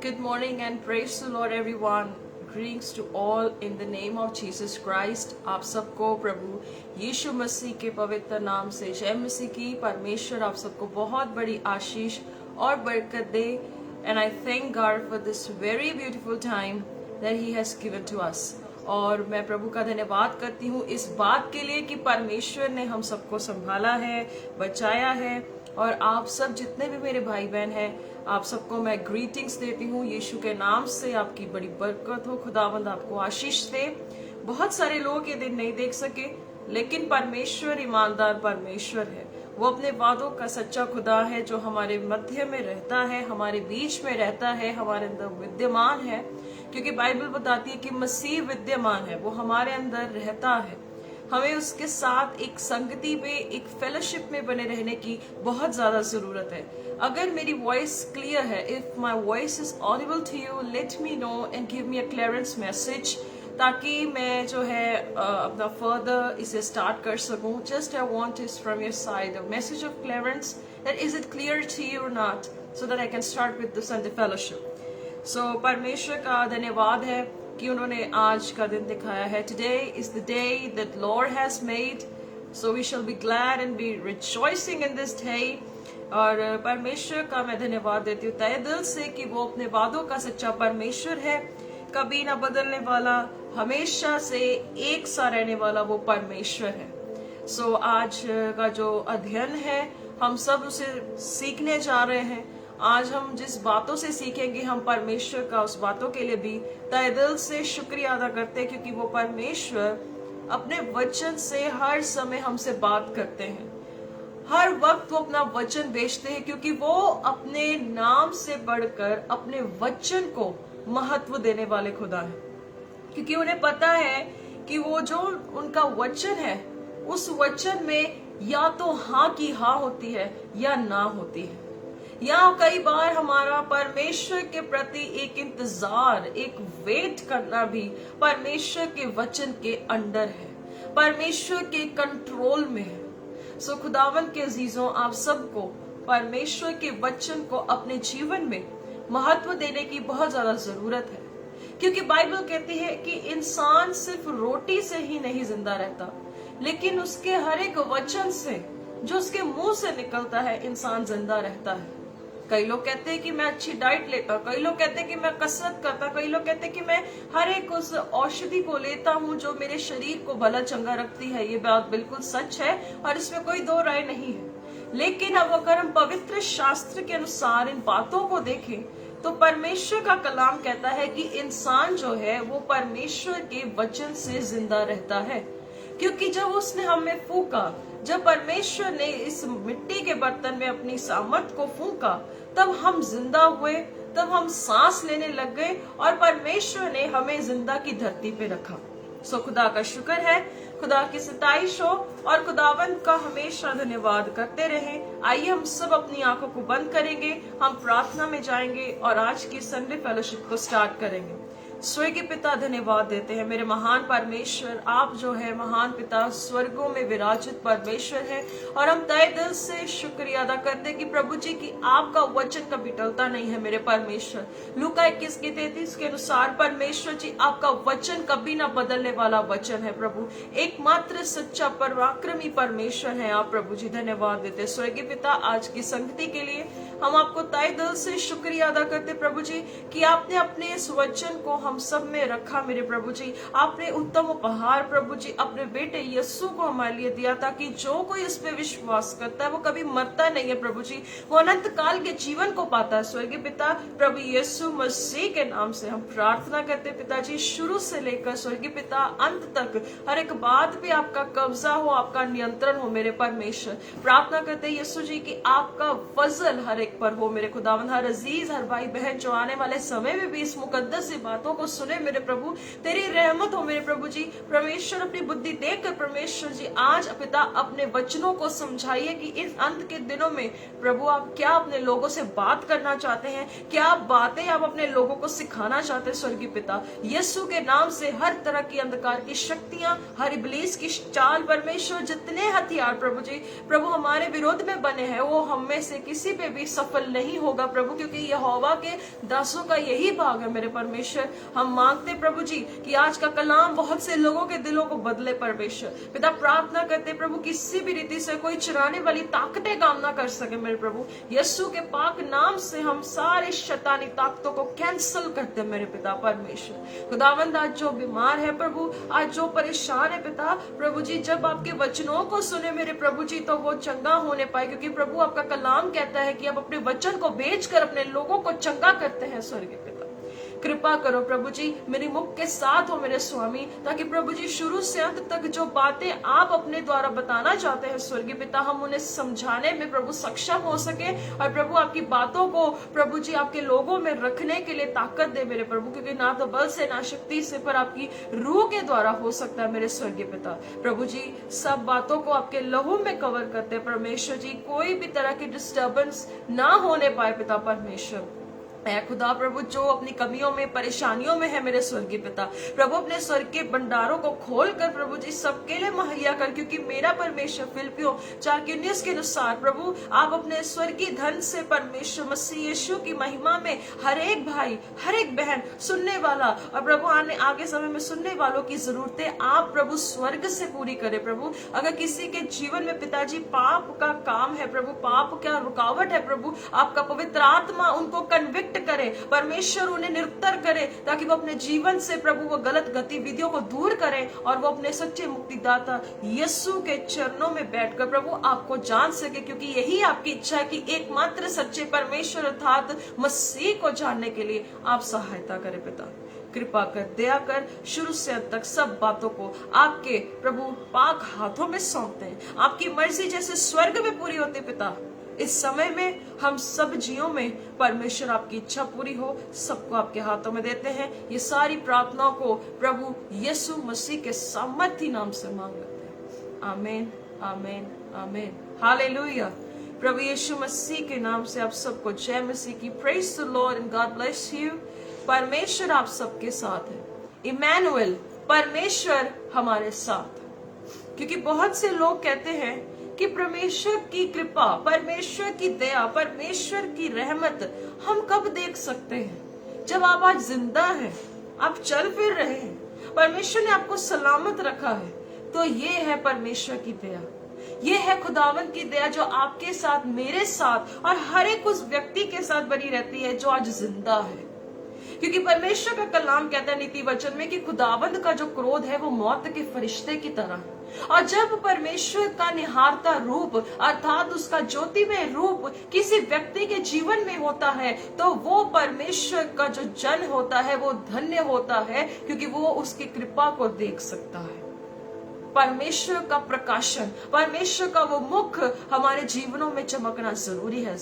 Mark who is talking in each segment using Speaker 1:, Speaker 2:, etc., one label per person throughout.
Speaker 1: Good morning and praise the Lord everyone. Greetings to all in the name of Jesus Christ. आप सबको प्रभु यीशु मसीह के पवित्र नाम से जय मसीह की। परमेश्वर आप सबको बहुत बड़ी आशीष और बरकत दे। And I thank God for this very beautiful time that He has given to us. और मैं प्रभु का धन्यवाद करती हूँ इस बात के लिए कि परमेश्वर ने हम सबको संभाला है, बचाया है। और आप सब जितने भी मेरे भाई बहन हैं, आप सबको मैं ग्रीटिंग्स देती हूँ यीशु के नाम से। आपकी बड़ी बरकत हो, खुदावंद आपको आशीष दे। बहुत सारे लोग ये दिन नहीं देख सके, लेकिन परमेश्वर ईमानदार परमेश्वर है। वो अपने वादों का सच्चा खुदा है जो हमारे मध्य में रहता है, हमारे बीच में रहता है, हमारे अंदर विद्यमान है। क्योंकि बाइबल बताती है कि मसीह विद्यमान है, वो हमारे अंदर रहता है। हमें उसके साथ एक संगति में, एक फेलोशिप में बने रहने की बहुत ज्यादा जरूरत है। अगर मेरी वॉइस क्लियर है, if my voice is audible to you, let me know and give me a clearance message, ताकि मैं जो है अपना फर्दर इसे स्टार्ट कर सकूं। Just I want is from your side a message of clearance that is it clear to you और not, so that I can start with the Sunday fellowship. सो परमेश्वर का धन्यवाद है कि उन्होंने आज का दिन दिखाया है। Today is the day that lord has made, so we shall be glad and be rejoicing in this day. और परमेश्वर का मैं धन्यवाद देती हूँ तहे दिल से कि वो अपने वादों का सच्चा परमेश्वर है, कभी ना बदलने वाला, हमेशा से एक सा रहने वाला वो परमेश्वर है। सो आज का जो अध्ययन है, हम सब उसे सीखने जा रहे हैं। आज हम जिस बातों से सीखेंगे, हम परमेश्वर का उस बातों के लिए भी तहे दिल से शुक्रिया अदा करते हैं, क्योंकि वो परमेश्वर अपने वचन से हर समय हमसे बात करते हैं। हर वक्त वो अपना वचन भेजते हैं, क्योंकि वो अपने नाम से बढ़कर अपने वचन को महत्व देने वाले खुदा है। क्योंकि उन्हें पता है कि वो जो उनका वचन है, उस वचन में या तो हाँ की हाँ होती है या ना होती है। या कई बार हमारा परमेश्वर के प्रति एक इंतजार, एक वेट करना भी परमेश्वर के वचन के अंडर है, परमेश्वर के कंट्रोल में है। सो खुदावन के अजीजों, आप सबको परमेश्वर के वचन को अपने जीवन में महत्व देने की बहुत ज्यादा जरूरत है। क्योंकि बाइबल कहती है कि इंसान सिर्फ रोटी से ही नहीं जिंदा रहता, लेकिन उसके हर एक वचन से जो उसके मुंह से निकलता है, इंसान जिंदा रहता है। कई लोग कहते हैं कि मैं अच्छी डाइट लेता, कई लोग कहते हैं कि मैं कसरत करता, कई लोग कहते हैं कि मैं हर एक उस औषधि को लेता हूँ जो मेरे शरीर को भला चंगा रखती है। ये बात बिल्कुल सच है और इसमें कोई दो राय नहीं है। लेकिन अब अगर हम पवित्र शास्त्र के अनुसार इन बातों को देखें, तो परमेश्वर का कलाम कहता है कि इंसान जो है वो परमेश्वर के वचन से जिंदा रहता है। क्योंकि जब उसने हमें फूका, जब परमेश्वर ने इस मिट्टी के बर्तन में अपनी सामर्थ को फूका, तब हम जिंदा हुए, तब हम सांस लेने लग गए और परमेश्वर ने हमें जिंदा की धरती पे रखा। सो खुदा का शुक्र है, खुदा की सताइश हो और खुदावंत का हमेशा धन्यवाद करते रहें। आइए हम सब अपनी आंखों को बंद करेंगे, हम प्रार्थना में जाएंगे और आज की संडे फेलोशिप को स्टार्ट करेंगे। स्वर्गीय पिता, धन्यवाद देते हैं मेरे महान परमेश्वर। आप जो है महान पिता, स्वर्गों में विराजित परमेश्वर है, और हम तहे दिल से शुक्रिया अदा करते हैं कि प्रभु जी की आपका वचन कभी टलता नहीं है मेरे परमेश्वर। लूका 21:33 के अनुसार परमेश्वर जी आपका वचन कभी ना बदलने वाला वचन है। प्रभु एकमात्र सच्चा पराक्रमी परमेश्वर है आप। प्रभु जी धन्यवाद देते स्वर्गीय पिता आज की संगति के लिए। हम आपको तहे दिल से शुक्रिया अदा करते प्रभु जी कि आपने अपने इस वचन को हम सब में रखा मेरे प्रभु जी। आपने उत्तम उपहार प्रभु जी अपने बेटे यीशु को हमारे लिए दिया, ताकि जो कोई इस पे विश्वास करता है वो कभी मरता नहीं है प्रभु जी, वो अनंत काल के जीवन को पाता है। स्वर्गीय पिता प्रभु यीशु मसीह के नाम से हम प्रार्थना करते पिताजी, शुरू से लेकर स्वर्गीय पिता अंत तक हर एक बात पे आपका कब्जा हो, आपका नियंत्रण हो मेरे परमेश्वर। प्रार्थना करते यीशु जी की आपका फजल हर एक पर हो मेरे खुदावंद। हर अजीज, हर भाई बहन जो आने वाले समय में भी इस मुकद्दस बातों को सुने मेरे प्रभु, तेरी रहमत हो मेरे प्रभु जी। परमेश्वर अपनी बुद्धि देकर परमेश्वर जी आज पिता अपने वचनों को समझाइए कि इस अंत के दिनों में प्रभु आप क्या अपने लोगों से बात करना चाहते हैं, क्या बातें आप अपने लोगों को सिखाना चाहते हैं। स्वर्गीय पिता यीशु के नाम से हर तरह की अंधकार की शक्तियां, हर इब्लीस की चाल परमेश्वर, जितने हथियार प्रभु जी प्रभु हमारे विरोध में बने हैं, वो हम में से किसी पे भी सफल नहीं होगा प्रभु, क्योंकि यहोवा के दासों का यही भाग है मेरे परमेश्वर। हम मांगते प्रभु जी कि आज का कलाम बहुत से लोगों के दिलों को बदले परमेश्वर। पिता प्रार्थना करते प्रभु किसी भी रीति से कोई चुराने वाली ताकतें काम ना कर सके मेरे प्रभु। यीशु के पाक नाम से हम सारे शैतानी ताकतों को कैंसिल करते मेरे पिता परमेश्वर। खुदावंद आज जो बीमार है प्रभु, आज जो परेशान है पिता प्रभु जी, जब आपके वचनों को सुने मेरे प्रभु जी तो वो चंगा होने पाए, क्योंकि प्रभु आपका कलाम कहता है कि आप अपने वचन को भेजकर अपने लोगों को चंगा करते हैं स्वर्गीय पिता। कृपा करो प्रभु जी, मेरी मुख के साथ हो मेरे स्वामी, ताकि प्रभु जी शुरू से अंत तक जो बातें आप अपने द्वारा बताना चाहते हैं स्वर्गीय पिता, हम उन्हें समझाने में प्रभु सक्षम हो सके, और प्रभु आपकी बातों को प्रभु जी आपके लोगों में रखने के लिए ताकत दे मेरे प्रभु, क्योंकि ना तो बल से ना शक्ति से पर आपकी रूह के द्वारा हो सकता है मेरे स्वर्गीय पिता। प्रभु जी सब बातों को आपके लहू में कवर करते परमेश्वर जी, कोई भी तरह की डिस्टर्बेंस ना होने पाए पिता परमेश्वर। है खुदा प्रभु जो अपनी कमियों में परेशानियों में है मेरे स्वर्गीय पिता, प्रभु अपने स्वर्ग के भंडारों को खोल कर प्रभु जी सबके लिए मुहैया कर, क्योंकि मेरा परमेश्वर फिलिपियों 4:19 के अनुसार प्रभु आप अपने स्वर्गीय धन से परमेश्वर मसीह यीशु की महिमा में हर एक भाई हर एक बहन सुनने वाला और प्रभु आगे समय में सुनने वालों की जरूरतें आप प्रभु स्वर्ग से पूरी करे प्रभु। अगर किसी के जीवन में पिताजी पाप का काम है प्रभु, पाप का रुकावट है प्रभु, आपका पवित्र आत्मा उनको कन्विक्ट करे परमेश्वर, उन्हें निरुत्तर करे, ताकि वो अपने जीवन से प्रभु वो गलत गतिविधियों को दूर करें और वो अपने सच्चे मुक्तिदाता यीशु के चरणों में बैठकर प्रभु आपको जान सके, क्योंकि यही आपकी इच्छा है कि एकमात्र सच्चे परमेश्वर अर्थात मसीह को जानने के लिए आप सहायता करें पिता। कृपा कर दया कर शुरू से अंत तक सब बातों को आपके प्रभु पाक हाथों में सौंपते हैं। आपकी मर्जी जैसे स्वर्ग में पूरी होती पिता, इस समय में हम सब जीवों में परमेश्वर आपकी इच्छा पूरी हो, सबको आपके हाथों में देते हैं। ये सारी प्रार्थनाओं को प्रभु यीशु मसीह के सामर्थी नाम से मांग लेते हैं। आमीन आमीन आमीन हालेलुया। प्रभु यीशु मसीह के नाम से आप सबको जय मसीह की। Praise the Lord and God bless you. परमेश्वर आप सबके साथ है। इमैनुअल परमेश्वर हमारे साथ, क्योंकि बहुत से लोग कहते हैं कि परमेश्वर की कृपा, परमेश्वर की दया, परमेश्वर की रहमत हम कब देख सकते हैं? जब आप आज जिंदा हैं, आप चल फिर रहे हैं, परमेश्वर ने आपको सलामत रखा है, तो ये है परमेश्वर की दया, ये है खुदावंद की दया जो आपके साथ, मेरे साथ और हर एक उस व्यक्ति के साथ बनी रहती है जो आज जिंदा है। क्योंकि परमेश्वर का कलाम कहता है नीति वचन में कि खुदावंद का जो क्रोध है वो मौत के फरिश्ते की तरह है, और जब परमेश्वर का निहारता रूप अर्थात उसका ज्योतिमय रूप किसी व्यक्ति के जीवन में होता है, तो वो परमेश्वर का जो जन होता है वो धन्य होता है, क्योंकि वो उसकी कृपा को देख सकता है। परमेश्वर का प्रकाशन, परमेश्वर का वो मुख हमारे जीवनों में चमकना जरूरी है।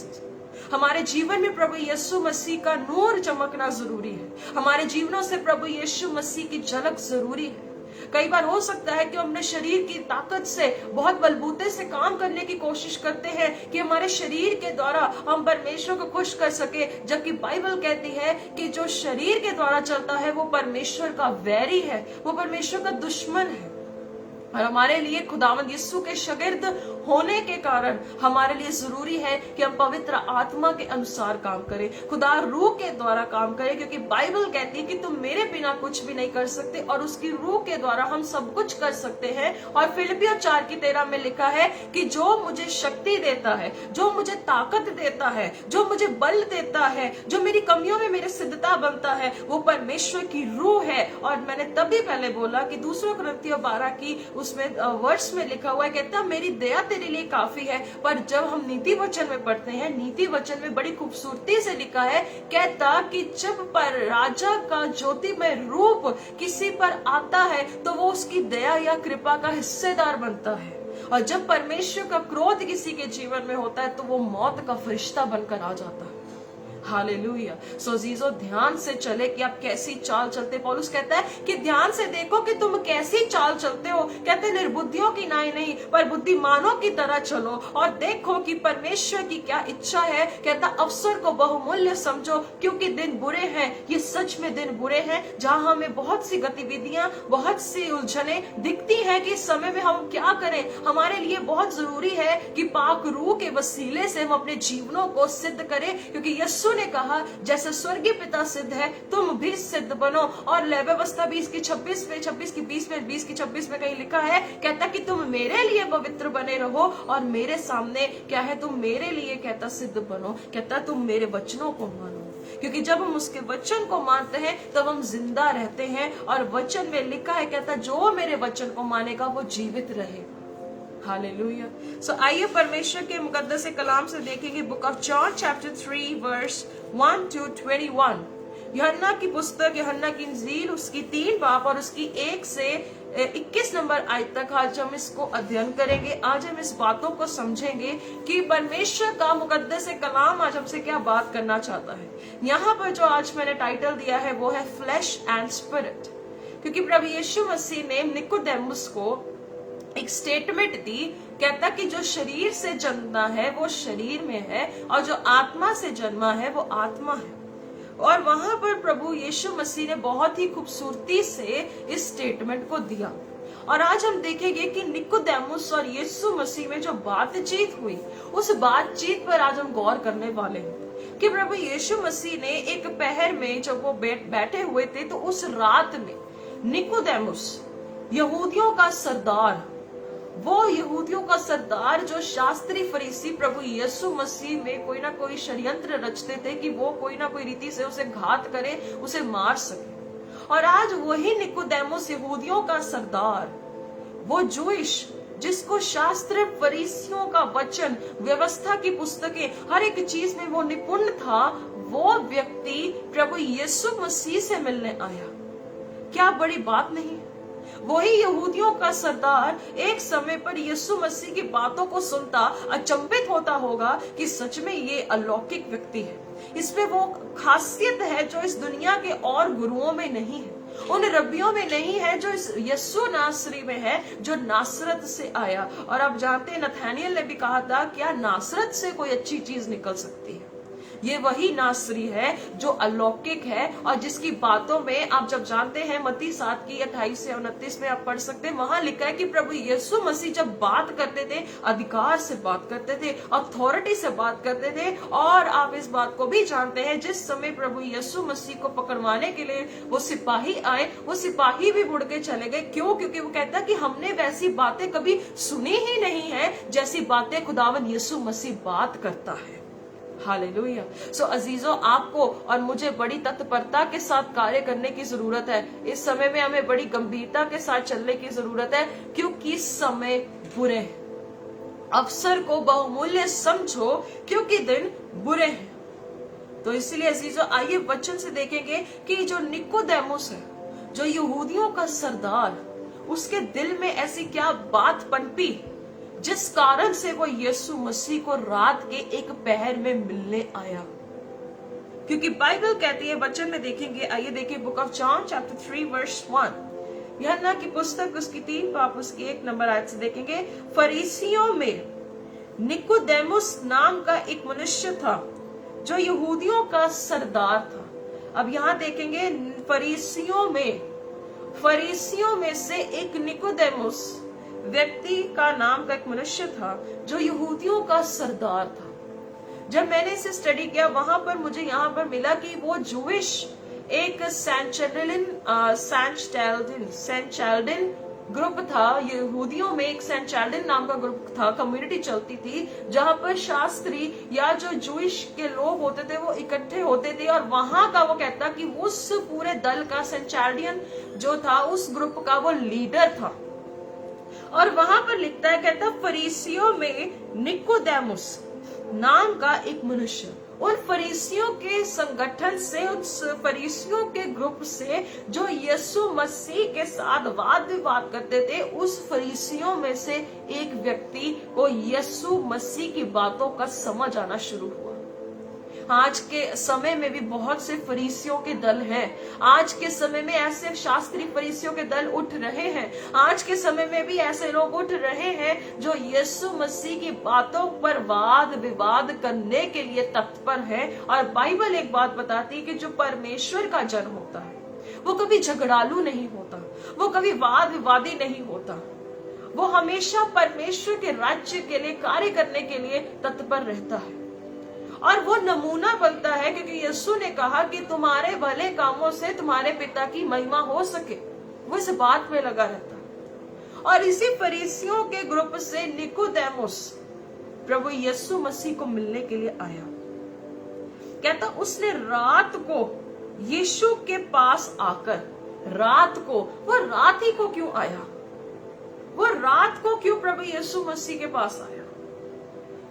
Speaker 1: हमारे जीवन में प्रभु यीशु मसीह का नूर चमकना जरूरी है। हमारे जीवनों से प्रभु यीशु मसीह की झलक जरूरी है। कई बार हो सकता है कि हम अपने शरीर की ताकत से बहुत बलबूते से काम करने की कोशिश करते हैं कि हमारे शरीर के द्वारा हम परमेश्वर को खुश कर सके, जबकि बाइबल कहती है कि जो शरीर के द्वारा चलता है वो परमेश्वर का वैरी है, वो परमेश्वर का दुश्मन है। और हमारे लिए खुदावंद यीशु के शागिर्द होने के कारण हमारे लिए जरूरी है कि हम पवित्र आत्मा के अनुसार काम करें, खुदा रूह के द्वारा काम करें, क्योंकि बाइबल कहती है कि तुम मेरे बिना कुछ भी नहीं कर सकते और उसकी रूह के द्वारा हम सब कुछ कर सकते हैं। और फिलिपियों 4:13 में लिखा है कि जो मुझे शक्ति देता है, जो मुझे ताकत देता है, जो मुझे बल देता है, जो मेरी कमियों में मेरी सिद्धता बनता है, वो परमेश्वर की रूह है। और मैंने तभी पहले बोला कि 2 कुरिन्थियों 12 की उसमें वर्ष में लिखा हुआ है, कहता मेरी दया तेरे लिए काफी है। पर जब हम नीति वचन में पढ़ते हैं, नीति वचन में बड़ी खूबसूरती से लिखा है, कहता कि जब पर राजा का ज्योतिमय रूप किसी पर आता है तो वो उसकी दया या कृपा का हिस्सेदार बनता है, और जब परमेश्वर का क्रोध किसी के जीवन में होता है तो वो मौत का फरिश्ता बनकर आ जाता है। हालेलुया। सो अजीजों, ध्यान से चले कि आप कैसी चाल चलते। पौलुस कहता है कि ध्यान से देखो कि तुम कैसी चाल चलते हो। कहते हैं निर्बुद्धियों की नाई नहीं पर बुद्धिमानों की तरह चलो और देखो कि परमेश्वर की क्या इच्छा है। कहता अवसर को बहुमूल्य समझो क्योंकि दिन बुरे हैं। ये सच में दिन बुरे हैं जहां हमें बहुत सी गतिविधियां, बहुत सी उलझने दिखती हैं कि इस समय में हम क्या करें। हमारे लिए बहुत जरूरी है कि पाक रूह के वसीले से हम अपने जीवनों को सिद्ध करें, क्योंकि यीशु ने कहा जैसे स्वर्गीय पिता सिद्ध है तुम भी सिद्ध बनो। और व्यवस्था 20:26 में, 26:20 में, 20:26 में कहीं लिखा है, कहता कि तुम मेरे लिए पवित्र बने रहो और मेरे सामने क्या है, तुम मेरे लिए कहता सिद्ध बनो। कहता तुम मेरे वचनों को मानो, क्योंकि जब हम उसके वचन को मानते हैं तब हम जिंदा रहते हैं। और वचन में लिखा है, कहता जो मेरे वचन को मानेगा वो जीवित रहे। हालेलुया। सो आइए परमेश्वर के मुकद्दस कलाम से देखेंगे book of John chapter 3 verse 1 to 21। यूहन्ना की पुस्तक, यूहन्ना की इंजील उसकी 3 बाब और उसकी 1 से 21 नंबर आयत तक आज हम इसको अध्ययन करेंगे। आज हम इस बातों को समझेंगे कि परमेश्वर का मुकद्दस कलाम आज हमसे क्या बात करना चाहता है। यहाँ पर जो आज मैंने टाइटल दिया है वो है फ्लैश एंड स्पिरिट, क्योंकि प्रभु यीशु मसीह ने निकोदेमुस को एक स्टेटमेंट दी। कहता कि जो शरीर से जन्मा है वो शरीर में है और जो आत्मा से जन्मा है वो आत्मा है। और वहां पर प्रभु यीशु मसीह ने बहुत ही खूबसूरती से इस स्टेटमेंट को दिया। और आज हम देखेंगे कि निकोदेमुस और यीशु मसीह में जो बातचीत हुई, उस बातचीत पर आज हम गौर करने वाले हैं कि प्रभु यीशु मसीह ने एक पहर में जब वो बैठे हुए थे तो उस रात में निकोदेमुस, यहूदियों का सरदार, वो यहूदियों का सरदार जो शास्त्री फरीसी प्रभु यीशु मसीह में कोई ना कोई षड्यंत्र रचते थे कि वो कोई ना कोई रीति से उसे घात करे, उसे मार सके। और आज वही निकोदेमुस, यहूदियों का सरदार, वो जूइश जिसको शास्त्र फरीसियों का वचन, व्यवस्था की पुस्तकें, हर एक चीज में वो निपुण था, वो व्यक्ति प्रभु यीशु मसीह से मिलने आया। क्या बड़ी बात नहीं? वही यहूदियों का सरदार एक समय पर यीशु मसीह की बातों को सुनता अचंभित होता होगा कि सच में ये अलौकिक व्यक्ति है, इसमें वो खासियत है जो इस दुनिया के और गुरुओं में नहीं है, उन रब्बियों में नहीं है जो इस यीशु नासरी में है, जो नासरत से आया। और आप जानते हैं नथानियल ने भी कहा था क्या नासरत से कोई अच्छी चीज निकल सकती है। ये वही नासरी है जो अलौकिक है और जिसकी बातों में आप जब जानते हैं मत्ती 7 की 28 से 29 में आप पढ़ सकते हैं, वहां लिखा है कि प्रभु यीशु मसीह जब बात करते थे अधिकार से बात करते थे, अथॉरिटी से बात करते थे। और आप इस बात को भी जानते हैं जिस समय प्रभु यीशु मसीह को पकड़वाने के लिए वो सिपाही आए, वो सिपाही भी मुड़ के चले गए। क्यों? क्योंकि वो कहता कि हमने वैसी बातें कभी सुनी ही नहीं है जैसी बातें खुदावन यीशु मसीह बात करता है। हालेलुया। सो अजीजों, आपको और मुझे बड़ी तत्परता के साथ कार्य करने की जरूरत है। इस समय में हमें बड़ी गंभीरता के साथ चलने की जरूरत है, क्योंकि समय बुरे हैं। अवसर को बहुमूल्य समझो क्योंकि दिन बुरे हैं। तो इसलिए अजीजों, आइए वचन से देखेंगे कि जो निकोदेमुस है, जो यहूदियों का सरदार, उसके दिल में ऐसी क्या बात पनपी जिस कारण से वो यीशु मसीह को रात के एक पहर में मिलने आया। क्योंकि बाइबल कहती है, वचन में देखेंगे, आइए देखिए book of John chapter 3 verse 1। यूहन्ना की पुस्तक उसकी 3 बाब उसकी 1 नंबर आयत से देखेंगे, फरीसियों में निकोदेमुस नाम का एक मनुष्य था जो यहूदियों का सरदार था। अब यहां देखेंगे फरीसियों में से एक निकोदेमुस व्यक्ति का नाम का एक मनुष्य था जो यहूदियों का सरदार था। जब मैंने इसे स्टडी किया वहां पर मुझे यहाँ पर मिला कि वो जूइश एक सेंचैल्डिन ग्रुप था। यहूदियों में एक सेंचैल्डिन नाम का ग्रुप था, कम्युनिटी चलती थी जहां पर शास्त्री या जो जूइश के लोग होते थे वो इकट्ठे होते थे। और वहां का वो कहता कि उस पूरे दल का, सेंचैल्डियन जो था, उस ग्रुप का वो लीडर था। और वहां पर लिखता है, कहता फरीसियों में निकोदेमुस नाम का एक मनुष्य, उन फरीसियों के संगठन से, उस फरीसियों के ग्रुप से जो यीशु मसीह के साथ वाद विवाद करते थे, उस फरीसियों में से एक व्यक्ति को यीशु मसीह की बातों का समझ आना शुरू हुआ। आज के समय में भी बहुत से फरीसियों के दल हैं। आज के समय में ऐसे शास्त्री फरीसियों के दल उठ रहे हैं। आज के समय में भी ऐसे लोग उठ रहे हैं जो यीशु मसीह की बातों पर वाद विवाद करने के लिए तत्पर है। और बाइबल एक बात बताती है कि जो परमेश्वर का जन होता है वो कभी झगड़ालू नहीं होता, वो कभी वाद विवादी नहीं होता, वो हमेशा परमेश्वर के राज्य के लिए कार्य करने के लिए तत्पर रहता है। और वो नमूना बनता है क्योंकि यीशु ने कहा कि तुम्हारे भले कामों से तुम्हारे पिता की महिमा हो सके। वो इस बात में लगा रहता है। और इसी फरीसियों के ग्रुप से निकोदेमुस प्रभु यीशु मसीह को मिलने के लिए आया। कहता उसने रात को यीशु के पास आकर, रात को, वो रात ही को क्यों आया? वो रात को क्यों प्रभु यीशु मसीह के पास आया?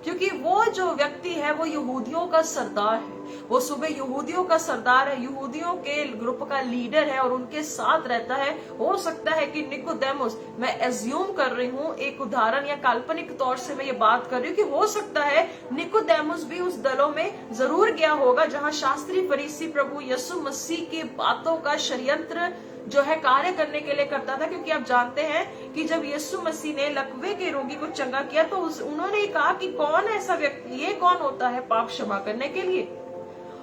Speaker 1: क्योंकि वो जो व्यक्ति है वो यहूदियों का सरदार है। वो सुबह यहूदियों का सरदार है, यहूदियों के ग्रुप का लीडर है और उनके साथ रहता है। हो सकता है कि निकोदेमुस, मैं एज्यूम कर रही हूँ, एक उदाहरण या काल्पनिक तौर से मैं ये बात कर रही हूँ कि हो सकता है निकोदेमुस भी उस दलों में जरूर गया होगा जहाँ शास्त्री फरीसी प्रभु यीशु मसीह की बातों का षड्यंत्र जो है कार्य करने के लिए करता था। क्योंकि आप जानते हैं कि जब यीशु मसीह ने लकवे के रोगी को चंगा किया तो उन्होंने कहा कि कौन ऐसा व्यक्ति, ये कौन होता है पाप क्षमा करने के लिए।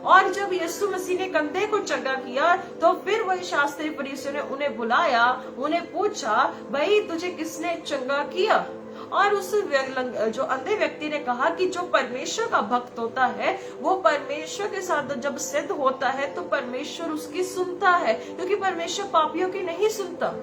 Speaker 1: और जब यीशु मसीह ने कंधे को चंगा किया तो फिर वही शास्त्री फरीसियों ने उन्हें बुलाया, उन्हें पूछा, भाई तुझे किसने चंगा किया? और उस जो अंधे व्यक्ति ने कहा कि जो परमेश्वर का भक्त होता है वो परमेश्वर के साथ जब सिद्ध होता है तो परमेश्वर उसकी सुनता है, क्योंकि परमेश्वर पापियों की नहीं सुनता।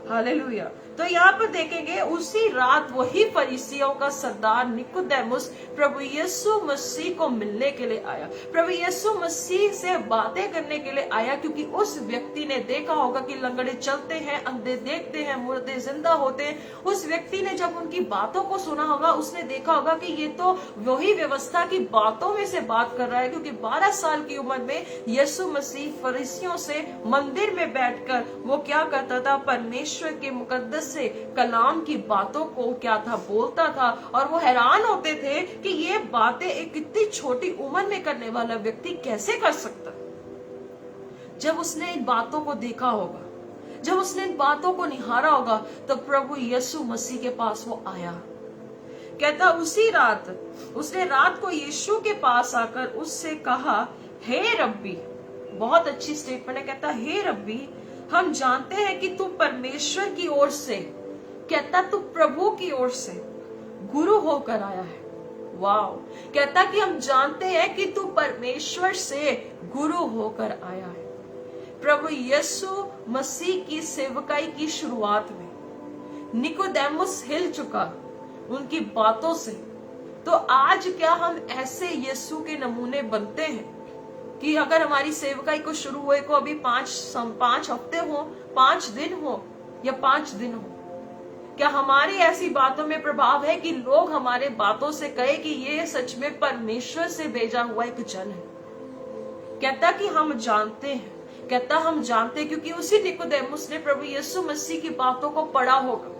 Speaker 1: हालेलुया। तो यहाँ पर देखेंगे उसी रात वही फरीसियों का सरदार निकोदेमुस प्रभु यीशु मसीह को मिलने के लिए आया, प्रभु यीशु मसीह से बातें करने के लिए आया। क्योंकि उस व्यक्ति ने देखा होगा कि लंगड़े चलते हैं, अंधे देखते हैं, मुर्दे जिंदा होते हैं। उस व्यक्ति ने जब उनकी बातों को सुना होगा, उसने देखा होगा कि ये तो वही व्यवस्था की बातों में से बात कर रहा है। क्योंकि 12 साल की उम्र में यीशु मसीह फरीसियों से मंदिर में बैठकर वो क्या करता था, परमेश्वर के मुकद्दस से कलाम की बातों को क्या था बोलता था। और वो हैरान होते थे कि ये बातें एक इतनी छोटी उम्र में करने वाला व्यक्ति कैसे कर सकता। जब उसने इन बातों को देखा होगा, जब उसने इन बातों को निहारा होगा, तो प्रभु यीशु मसीह के पास वो आया। कहता उसी रात उसने रात को यीशु के पास आकर उससे कहा, हे रब्बी। बहुत अच्छी स्टेटमेंट है। कहता हे रब्बी, हम जानते हैं कि तू परमेश्वर की ओर से, कहता तू प्रभु की ओर से गुरु होकर आया है। वाह। कहता कि हम जानते हैं कि तू परमेश्वर से गुरु होकर आया है। प्रभु यीशु मसीह की सेवकाई की शुरुआत में निकोदेमुस हिल चुका उनकी बातों से। तो आज क्या हम ऐसे यीशु के नमूने बनते हैं कि अगर हमारी सेवकाई को शुरू हुए को अभी 5 हफ्ते हो, 5 दिन हो या 5 दिन हो, क्या हमारी ऐसी बातों में प्रभाव है कि लोग हमारे बातों से कहे कि ये सच में परमेश्वर से भेजा हुआ एक जन है? कहता कि हम जानते हैं, कहता हम जानते हैं क्योंकि उसी निकोदेमुस ने प्रभु यीशु मसीह की बातों को पढ़ा होगा,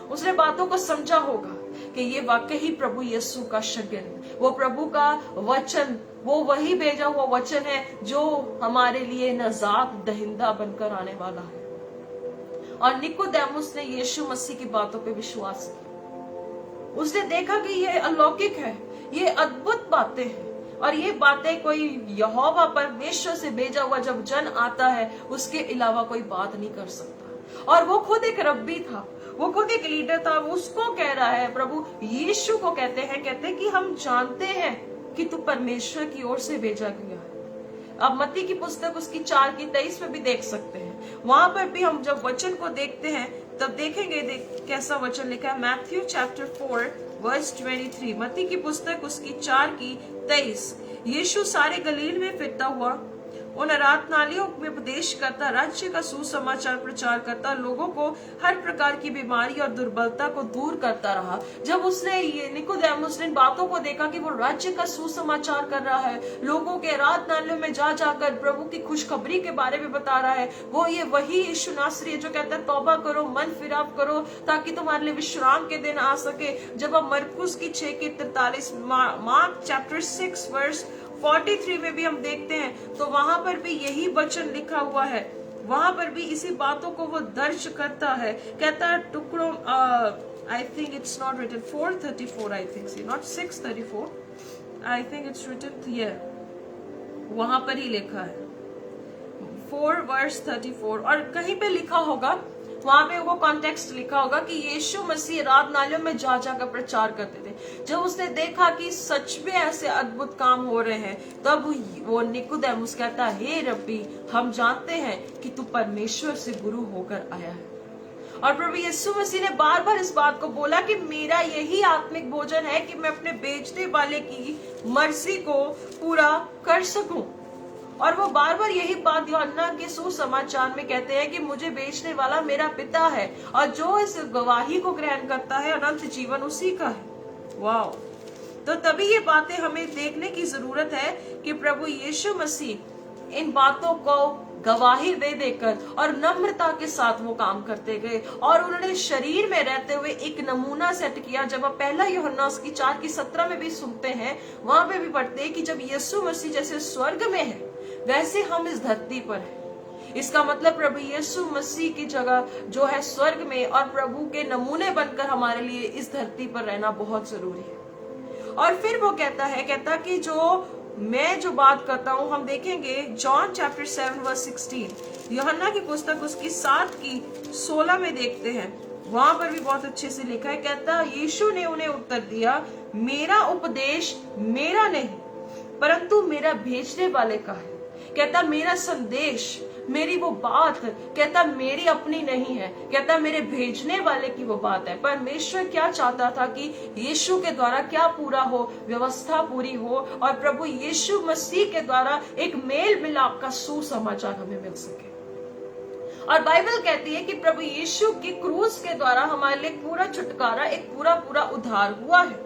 Speaker 1: उसने बातों को समझा होगा कि ये वाकई ही प्रभु यीशु का शगिर्द, वो प्रभु का वचन, वो वही भेजा हुआ वचन है जो हमारे लिए नजात दहिंदा बनकर आने वाला है। और निकोदेमुस ने यीशु मसीह की बातों पे विश्वास किया। उसने देखा कि ये अलौकिक है, ये अद्भुत बातें हैं और ये बातें कोई यहोवा परमेश्वर से भेजा हुआ जब जन आता है उसके अलावा कोई बात नहीं कर सकता। और वो खुद एक रब्बी था, वो खुद एक लीडर था। उसको कह रहा है, प्रभु यीशु को कहते कि हम जानते हैं कि तू परमेश्वर की ओर से भेजा गया है। अब मत्ती की पुस्तक उसकी 4:23 में भी देख सकते हैं। वहां पर भी हम जब वचन को देखते हैं तब देखेंगे कैसा वचन लिखा है। मैथ्यू चैप्टर 4 वर्स 23, मत्ती की पुस्तक उसकी 4:23। यीशु सारे गलील में फिरता हुआ उन आराधनालयों में उपदेश करता, राज्य का सुसमाचार प्रचार करता, लोगों को हर प्रकार की बीमारी और दुर्बलता को दूर करता रहा। जब उसने ये निकोदेमुस ने बातों को देखा कि वो राज्य का सुसमाचार कर रहा है, लोगों के आराधनालयों में जा जाकर प्रभु की खुशखबरी के बारे में बता रहा है, वो ये वही यीशु नासरी है जो कहता है तौबा करो, मन फिराव करो ताकि तुम्हारे लिए विश्राम के दिन आ सके। जब आप मरकुस की 6:43, मार्क चैप्टर 6 वर्स 43 में भी हम देखते हैं तो वहां पर भी यही वचन लिखा हुआ है, वहां पर भी इसी बातों को वो दर्ज करता है। कहता है टुकड़ों, I think it's not written 4:34, I think, see, not 6:34, I think it's written here, वहां पर ही लिखा है 4:34, और कहीं पे लिखा होगा, वहां पे वो कॉन्टेक्स्ट लिखा होगा कि यीशु मसीह आराधनालयों में जा जाकर प्रचार करते थे। जब उसने देखा कि सच में ऐसे अद्भुत काम हो रहे हैं, तब वो निकोदेमुस कहता है, हे रब्बी, हम जानते हैं कि तू परमेश्वर से गुरु होकर आया है। और प्रभु यीशु मसीह ने बार बार इस बात को बोला कि मेरा यही आत्मिक भोजन है कि मैं अपने बेचने वाले की मर्जी को पूरा कर सकूं। और वो बार बार यही बात यूहन्ना के सुसमाचार में कहते हैं कि मुझे बेचने वाला मेरा पिता है, और जो इस गवाही को ग्रहण करता है अनंत जीवन उसी का है। वाह! तो तभी ये बातें हमें देखने की जरूरत है कि प्रभु यीशु मसीह इन बातों को गवाही दे देकर और नम्रता के साथ वो काम करते गए, और उन्होंने शरीर में रहते हुए एक नमूना सेट किया। जब आप पहला यूहन्ना उसकी 4:17 में भी सुनते हैं, वहां पे भी पढ़ते हैं कि जब यीशु मसीह जैसे स्वर्ग में है वैसे हम इस धरती पर हैं। इसका मतलब प्रभु यीशु मसीह की जगह जो है स्वर्ग में, और प्रभु के नमूने बनकर हमारे लिए इस धरती पर रहना बहुत जरूरी है। और फिर वो कहता कि मैं जो बात करता हूं, हम देखेंगे जॉन चैप्टर 7:16, यूहन्ना की पुस्तक उसकी 7:16 में देखते हैं, वहां पर भी बहुत अच्छे से लिखा है। कहता, यीशु ने उन्हें उत्तर दिया, मेरा उपदेश मेरा नहीं परंतु मेरा भेजने वाले का है। कहता, मेरा संदेश, मेरी वो बात, कहता मेरी अपनी नहीं है, कहता मेरे भेजने वाले की वो बात है। परमेश्वर क्या चाहता था कि यीशु के द्वारा क्या पूरा हो, व्यवस्था पूरी हो, और प्रभु यीशु मसीह के द्वारा एक मेल मिलाप का सुसमाचार हमें मिल सके। और बाइबल कहती है कि प्रभु यीशु की क्रूस के द्वारा हमारे लिए पूरा छुटकारा, एक पूरा उद्धार हुआ है।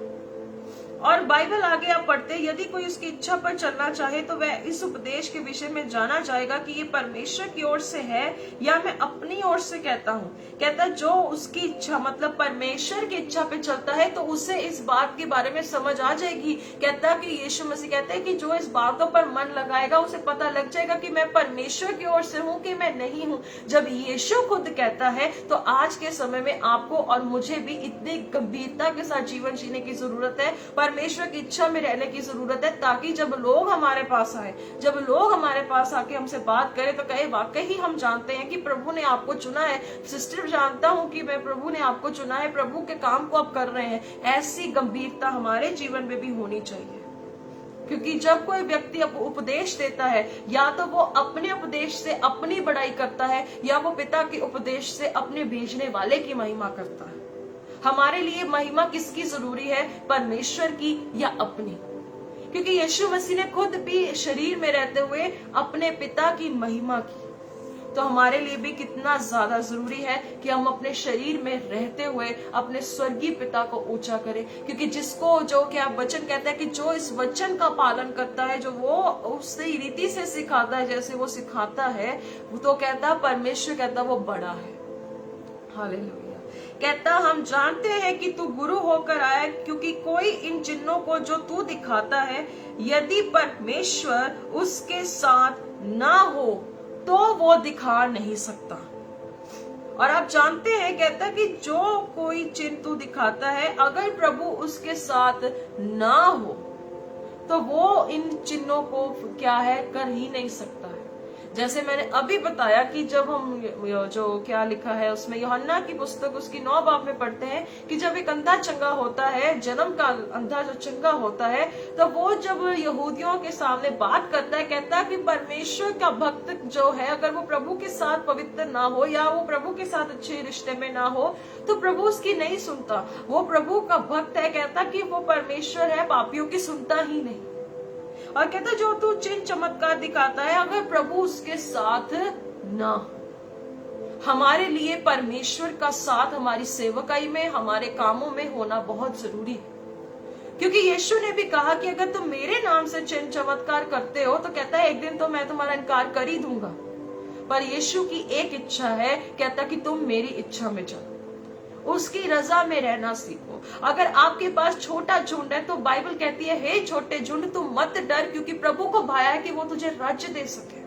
Speaker 1: और बाइबल आगे आप पढ़ते, यदि कोई उसकी इच्छा पर चलना चाहे तो वह इस उपदेश के विषय में जाना चाहेगा कि ये परमेश्वर की ओर से है या मैं अपनी ओर से कहता हूँ। कहता जो उसकी इच्छा, मतलब परमेश्वर की इच्छा पे चलता है, तो उसे इस बात के बारे में समझ आ जाएगी। कहता कि यीशु मसीह कहते हैं कि जो इस बातों पर मन लगाएगा उसे पता लग जाएगा कि मैं परमेश्वर की ओर से हूँ कि मैं नहीं हूँ। जब यीशु खुद कहता है तो आज के समय में आपको और मुझे भी इतनी गंभीरता के साथ जीवन जीने की जरूरत है, परमेश्वर की इच्छा में रहने की जरूरत है, ताकि जब लोग हमारे पास आए, जब लोग हमारे पास आके हमसे बात करें तो कहे वाकई ही हम जानते हैं कि प्रभु ने आपको चुना है। सिस्टर, जानता हूं कि मैं प्रभु ने आपको चुना है, प्रभु के काम को आप कर रहे हैं। ऐसी गंभीरता हमारे जीवन में भी होनी चाहिए, क्योंकि जब कोई व्यक्ति उपदेश देता है, या तो वो अपने उपदेश से अपनी बड़ाई करता है, या वो पिता के उपदेश से अपने भेजने वाले की महिमा करता है। हमारे लिए महिमा किसकी जरूरी है, परमेश्वर की या अपनी? क्योंकि यीशु मसीह ने खुद भी शरीर में रहते हुए अपने पिता की महिमा की, तो हमारे लिए भी कितना ज्यादा जरूरी है कि हम अपने शरीर में रहते हुए अपने स्वर्गीय पिता को ऊंचा करें। क्योंकि जिसको, जो क्या वचन कहता है कि जो इस वचन का पालन करता है, जो वो उससे रीति से सिखाता है जैसे वो सिखाता है, तो कहता परमेश्वर कहता वो बड़ा है। हालेलुया। कहता हम जानते हैं कि तू गुरु होकर आया, क्योंकि कोई इन चिन्हों को जो तू दिखाता है, यदि परमेश्वर उसके साथ ना हो तो वो दिखा नहीं सकता। और आप जानते हैं, कहता कि जो कोई चिन्ह तू दिखाता है, अगर प्रभु उसके साथ ना हो तो वो इन चिन्हों को क्या है, कर ही नहीं सकता है। जैसे मैंने अभी बताया कि जब हम जो क्या लिखा है उसमें, यूहन्ना की पुस्तक उसकी 9 बाब में पढ़ते हैं कि जब एक अंधा चंगा होता है, जन्म का अंधा जो चंगा होता है, तो वो जब यहूदियों के सामने बात करता है, कहता है कि परमेश्वर का भक्त जो है, अगर वो प्रभु के साथ पवित्र ना हो या वो प्रभु के साथ अच्छे रिश्ते में ना हो, तो प्रभु उसकी नहीं सुनता। वो प्रभु का भक्त है, कहता कि वो परमेश्वर है, पापियों की सुनता ही नहीं। और कहता जो तू चिन्ह चमत्कार दिखाता है, अगर प्रभु उसके साथ ना, हमारे लिए परमेश्वर का साथ हमारी सेवकाई में, हमारे कामों में होना बहुत जरूरी है। क्योंकि यीशु ने भी कहा कि अगर तुम मेरे नाम से चिन्ह चमत्कार करते हो, तो कहता है एक दिन तो मैं तुम्हारा इनकार कर ही दूंगा। पर यीशु की एक इच्छा है, कहता कि तुम मेरी इच्छा में चलो। उसकी रजा में रहना सीखो। अगर आपके पास छोटा झुंड है तो बाइबल कहती है, हे छोटे झुंड तुम मत डर, क्योंकि प्रभु को भाया है कि वो तुझे राज्य दे सके।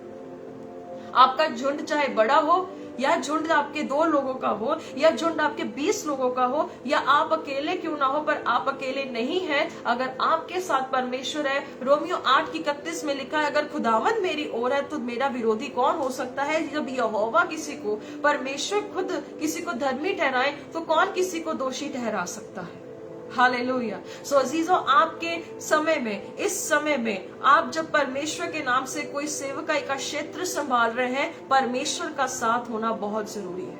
Speaker 1: आपका झुंड चाहे बड़ा हो या झुंड आपके 2 लोगों का हो या झुंड आपके 20 लोगों का हो या आप अकेले क्यों ना हो, पर आप अकेले नहीं है अगर आपके साथ परमेश्वर है। रोमियो 8:31 में लिखा है, अगर खुदावंद मेरी ओर है तो मेरा विरोधी कौन हो सकता है। जब यहोवा किसी को, परमेश्वर खुद किसी को धर्मी ठहराए तो कौन किसी को दोषी ठहरा सकता है। हालेलुया। सो अजीजों, आपके समय में, इस समय में आप जब परमेश्वर के नाम से कोई सेवकाई का क्षेत्र संभाल रहे हैं, परमेश्वर का साथ होना बहुत जरूरी है।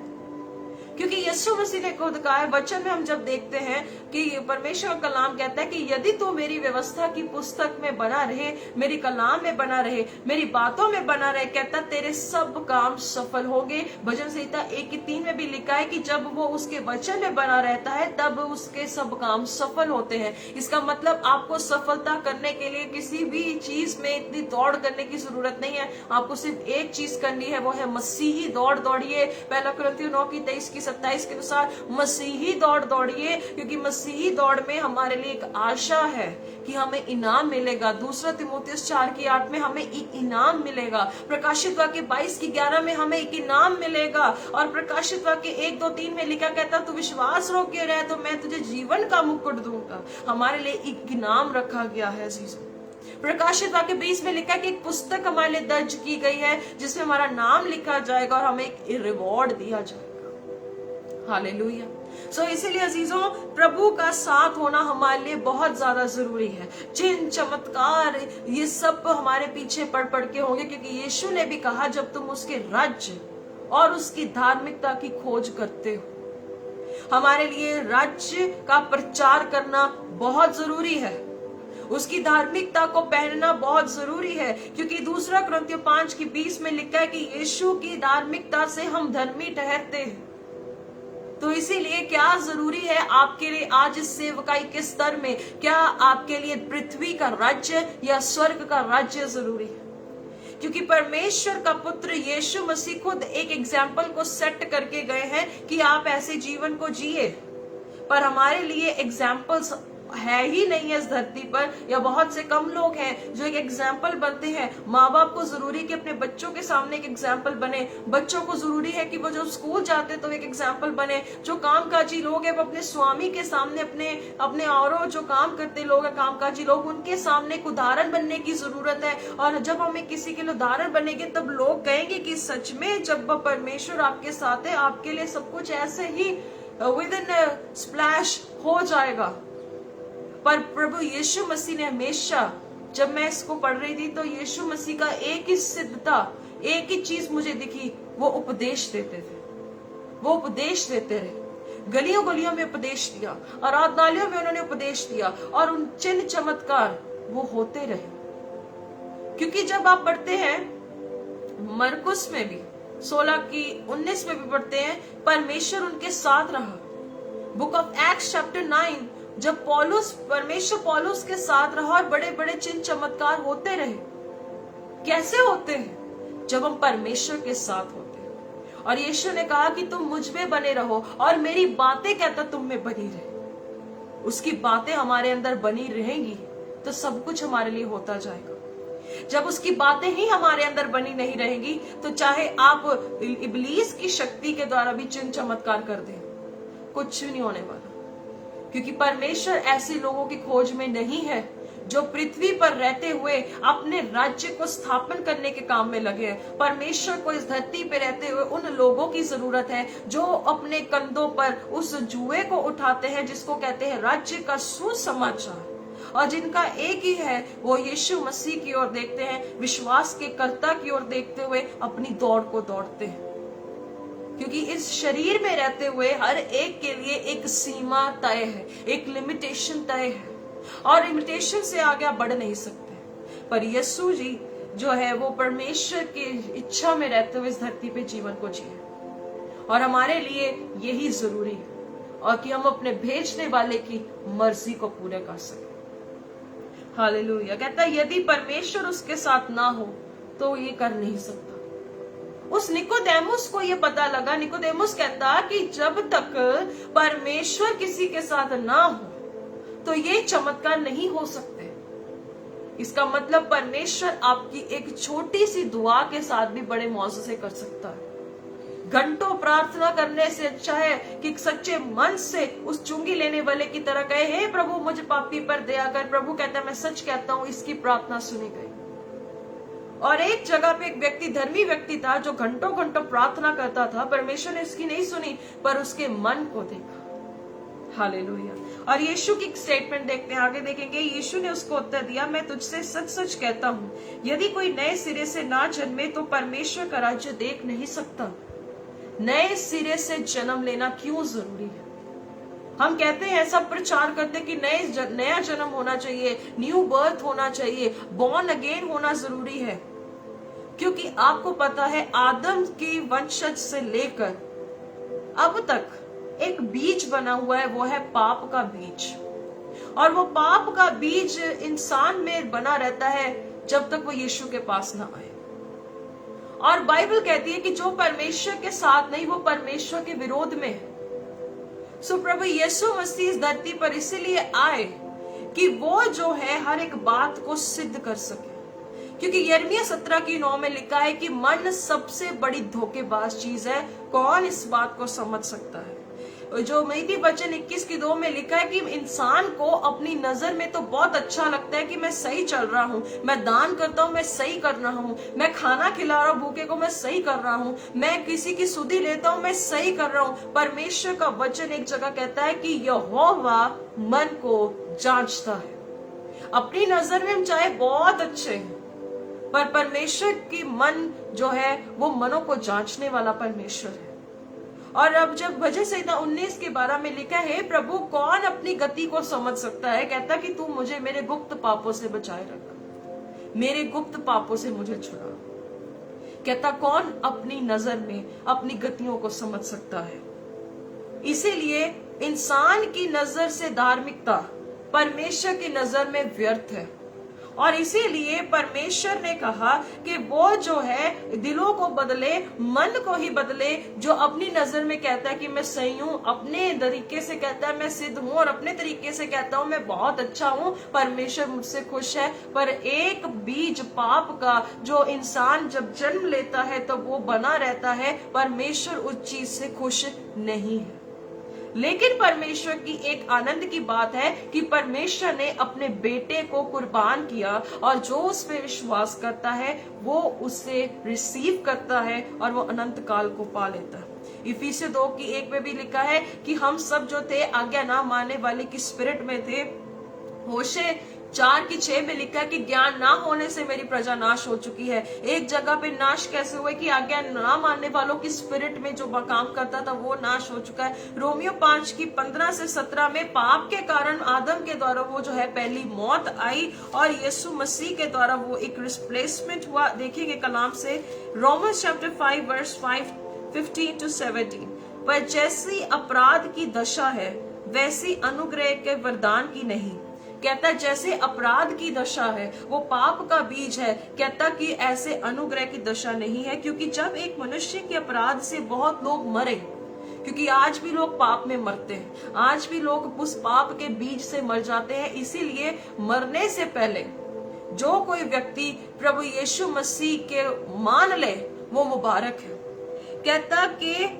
Speaker 1: क्योंकि यीशु मसीह ने खुद कहा है, वचन में हम जब देखते हैं कि परमेश्वर का कलाम कहता है कि यदि तू मेरी व्यवस्था की पुस्तक में बना रहे, मेरी कलाम में बना रहे, मेरी बातों में बना रहे, कहता तेरे सब काम सफल होंगे। भजन संहिता 1:3 में भी लिखा है कि जब वो उसके वचन में बना रहता है तब उसके सब काम सफल होते हैं। इसका मतलब आपको सफलता करने के लिए किसी भी चीज में इतनी दौड़ करने की जरूरत नहीं है। आपको सिर्फ एक चीज करनी है, वो है मसीही दौड़ दौड़िए। 1 कुरिन्थियों 9:23-27 के अनुसार मसीही दौड़ दौड़िए, क्योंकि मसीही दौड़ में हमारे लिए एक आशा है कि हमें इनाम मिलेगा। 2 तिमोथियुस 4:8 में हमें एक इनाम मिलेगा। प्रकाशित वाक्य 22:11 में हमें एक इनाम मिलेगा। और प्रकाशित वाक्य 1-2-3 में लिखा कहता, तू विश्वास रोके रहे तो मैं तुझे जीवन का मुकुट दूंगा। हमारे लिए एक इनाम रखा गया है जीसस। प्रकाशित वाक्य 20 में लिखा है कि एक पुस्तक हमारे लिए दर्ज की गई है जिसमें हमारा नाम लिखा जाएगा और हमें एक रिवॉर्ड दिया जाएगा। हालेलुया। सो इसीलिए अजीजों, प्रभु का साथ होना हमारे लिए बहुत ज्यादा जरूरी है। चिन्ह चमत्कार ये सब हमारे पीछे पड़ के होंगे, क्योंकि यीशु ने भी कहा जब तुम उसके राज्य और उसकी धार्मिकता की खोज करते हो। हमारे लिए राज्य का प्रचार करना बहुत जरूरी है, उसकी धार्मिकता को पहनना बहुत जरूरी है, क्योंकि 2 कुरिन्थियों 5:20 में लिखा है कि यीशु की धार्मिकता से हम धर्मी ठहरते हैं। तो इसीलिए क्या जरूरी है आपके लिए आज इस सेवकाई के स्तर में, क्या आपके लिए पृथ्वी का राज्य या स्वर्ग का राज्य जरूरी है? क्योंकि परमेश्वर का पुत्र यीशु मसीह खुद एक एग्जाम्पल को सेट करके गए हैं कि आप ऐसे जीवन को जिए। पर हमारे लिए एग्जाम्पल्स है ही नहीं है इस धरती पर, या बहुत से कम लोग हैं जो एक एग्जाम्पल बनते हैं। माँ बाप को जरूरी कि अपने बच्चों के सामने एक एग्जाम्पल बने, बच्चों को जरूरी है कि वो जो स्कूल जाते तो एक एग्जाम्पल बने, जो कामकाजी लोग हैं वो अपने स्वामी के सामने, अपने और जो काम करते लोग हैं कामकाजी लोग, उनके सामने एक उदाहरण बनने की जरूरत है। और जब हमें किसी के लिए उदाहरण बनेंगे तब लोग कहेंगे कि सच में जब परमेश्वर आपके साथ है आपके लिए सब कुछ ऐसे ही विद इन स्प्लैश हो जाएगा। पर प्रभु यीशु मसीह ने हमेशा, जब मैं इसको पढ़ रही थी तो यीशु मसीह का एक ही सिद्धता, एक ही चीज मुझे दिखी, वो उपदेश देते थे। वो उपदेश देते रहे, गलियों गलियों में उपदेश दिया, आराधनालयों में उन्होंने उपदेश दिया, और उन चिन्ह चमत्कार वो होते रहे। क्योंकि जब आप पढ़ते हैं मरकुस में भी 16:19 में भी पढ़ते हैं, परमेश्वर उनके साथ रहा। बुक ऑफ एक्ट्स चैप्टर 9, जब परमेश्वर पौलुस के साथ रहा और बड़े बड़े चिन्ह चमत्कार होते रहे। कैसे होते हैं? जब हम परमेश्वर के साथ होते हैं। और यीशु ने कहा कि तुम मुझ में बने रहो और मेरी बातें, कहता, तुम में बनी रहे। उसकी बातें हमारे अंदर बनी रहेंगी तो सब कुछ हमारे लिए होता जाएगा। जब उसकी बातें ही हमारे अंदर बनी नहीं रहेंगी तो चाहे आप इब्लीस की शक्ति के द्वारा भी चिन्ह चमत्कार कर दें, कुछ भी नहीं होने वाला। क्योंकि परमेश्वर ऐसे लोगों की खोज में नहीं है जो पृथ्वी पर रहते हुए अपने राज्य को स्थापन करने के काम में लगे हैं। परमेश्वर को इस धरती पे रहते हुए उन लोगों की जरूरत है जो अपने कंधों पर उस जुए को उठाते हैं जिसको कहते हैं राज्य का सुसमाचार, और जिनका एक ही है, वो यीशु मसीह की ओर देखते हैं, विश्वास के कर्ता की ओर देखते हुए अपनी दौड़ को दौड़ते हैं। क्योंकि इस शरीर में रहते हुए हर एक के लिए एक सीमा तय है, एक लिमिटेशन तय है, और लिमिटेशन से आगे आप बढ़ नहीं सकते। पर यीशु जी जो है वो परमेश्वर की इच्छा में रहते हुए इस धरती पे जीवन को जिए, और हमारे लिए यही जरूरी है, और कि हम अपने भेजने वाले की मर्जी को पूरा कर सके। हालेलुया। कहता है यदि परमेश्वर उसके साथ ना हो तो ये कर नहीं सकता। उस निकोदेमुस को ये पता लगा, निकोदेमुस कहता कि जब तक परमेश्वर किसी के साथ ना हो तो ये चमत्कार नहीं हो सकते। इसका मतलब परमेश्वर आपकी एक छोटी सी दुआ के साथ भी बड़े मौजूज़े कर सकता है। घंटों प्रार्थना करने से अच्छा है कि सच्चे मन से उस चुंगी लेने वाले की तरह कहे, हे प्रभु मुझे पापी पर दया कर। प्रभु कहता है मैं सच कहता हूं इसकी प्रार्थना सुनी गई। और एक जगह पे एक व्यक्ति, धर्मी व्यक्ति था जो घंटों घंटों प्रार्थना करता था, परमेश्वर ने उसकी नहीं सुनी पर उसके मन को देखा। हालेलुया। और यीशु की स्टेटमेंट देखते हैं, आगे देखेंगे। यीशु ने उसको उत्तर दिया, मैं तुझसे सच सच कहता हूं, यदि कोई नए सिरे से ना जन्मे तो परमेश्वर का राज्य देख नहीं सकता। नए सिरे से जन्म लेना क्यों जरूरी है? हम कहते हैं, सब प्रचार करते हैं कि नया जन्म होना चाहिए, न्यू बर्थ होना चाहिए, बॉर्न अगेन होना जरूरी है। क्योंकि आपको पता है आदम की वंशज से लेकर अब तक एक बीज बना हुआ है, वो है पाप का बीज। और वो पाप का बीज इंसान में बना रहता है जब तक वो यीशु के पास ना आए। और बाइबल कहती है कि जो परमेश्वर के साथ नहीं वो परमेश्वर के विरोध में है। सो प्रभु यीशु मसीह इस धरती पर इसीलिए आए कि वो जो है हर एक बात को सिद्ध कर सके। क्योंकि यिर्मयाह 17:9 में लिखा है कि मन सबसे बड़ी धोखेबाज चीज है, कौन इस बात को समझ सकता है। जो नीति वचन 21:2 में लिखा है कि इंसान को अपनी नजर में तो बहुत अच्छा लगता है कि मैं सही चल रहा हूँ, मैं दान करता हूँ, मैं सही कर रहा हूँ, मैं खाना खिला रहा हूँ भूखे को, मैं सही कर रहा हूँ, मैं किसी की सुधि लेता हूँ, मैं सही कर रहा हूँ। परमेश्वर का वचन एक जगह कहता है कि यहोवा मन को जांचता है। अपनी नजर में हम चाहे बहुत अच्छे हैं, पर परमेश्वर की मन जो है वो मनों को जांचने वाला परमेश्वर है। और अब जब भजन संहिता 19:12 में लिखा है, प्रभु कौन अपनी गति को समझ सकता है, कहता कि तू मुझे मेरे गुप्त पापों से बचाए रख, मेरे गुप्त पापों से मुझे छुड़ा। कहता कौन अपनी नजर में अपनी गतियों को समझ सकता है। इसीलिए इंसान की नजर से धार्मिकता परमेश्वर की नजर में व्यर्थ है। और इसीलिए परमेश्वर ने कहा कि वो जो है दिलों को बदले, मन को ही बदले, जो अपनी नजर में कहता है कि मैं सही हूँ, अपने तरीके से कहता है मैं सिद्ध हूँ, और अपने तरीके से कहता हूँ मैं बहुत अच्छा हूँ, परमेश्वर मुझसे खुश है। पर एक बीज पाप का जो इंसान जब जन्म लेता है तो वो बना रहता है, परमेश्वर उस चीज से खुश नहीं है। लेकिन परमेश्वर की एक आनंद की बात है कि परमेश्वर ने अपने बेटे को कुर्बान किया, और जो उस पर विश्वास करता है वो उससे रिसीव करता है और वो अनंत काल को पा लेता है। इफिसियों 2:1 में भी लिखा है कि हम सब जो थे आज्ञा ना मानने वाले की स्पिरिट में थे। होशे 4:6 में लिखा है कि ज्ञान ना होने से मेरी प्रजा नाश हो चुकी है। एक जगह पे नाश कैसे हुए कि आज्ञा ना मानने वालों की स्पिरिट में जो काम करता था वो नाश हो चुका है। रोमियो 5:15-17 में पाप के कारण आदम के द्वारा वो जो है पहली मौत आई, और यीशु मसीह के द्वारा वो एक रिप्लेसमेंट हुआ। देखेंगे कलाम से रोमन्स चैप्टर 5:15-17। पर जैसी अपराध की दशा है वैसी अनुग्रह के वरदान की नहीं। कहता जैसे अपराध की दशा है वो पाप का बीज है, कहता कि ऐसे अनुग्रह की दशा नहीं है। क्योंकि जब एक मनुष्य के अपराध से बहुत लोग मरे, क्योंकि आज भी लोग पाप में मरते हैं, आज भी लोग उस पाप के बीज से मर जाते हैं। इसीलिए मरने से पहले जो कोई व्यक्ति प्रभु यीशु मसीह के मान ले वो मुबारक है। कहता कि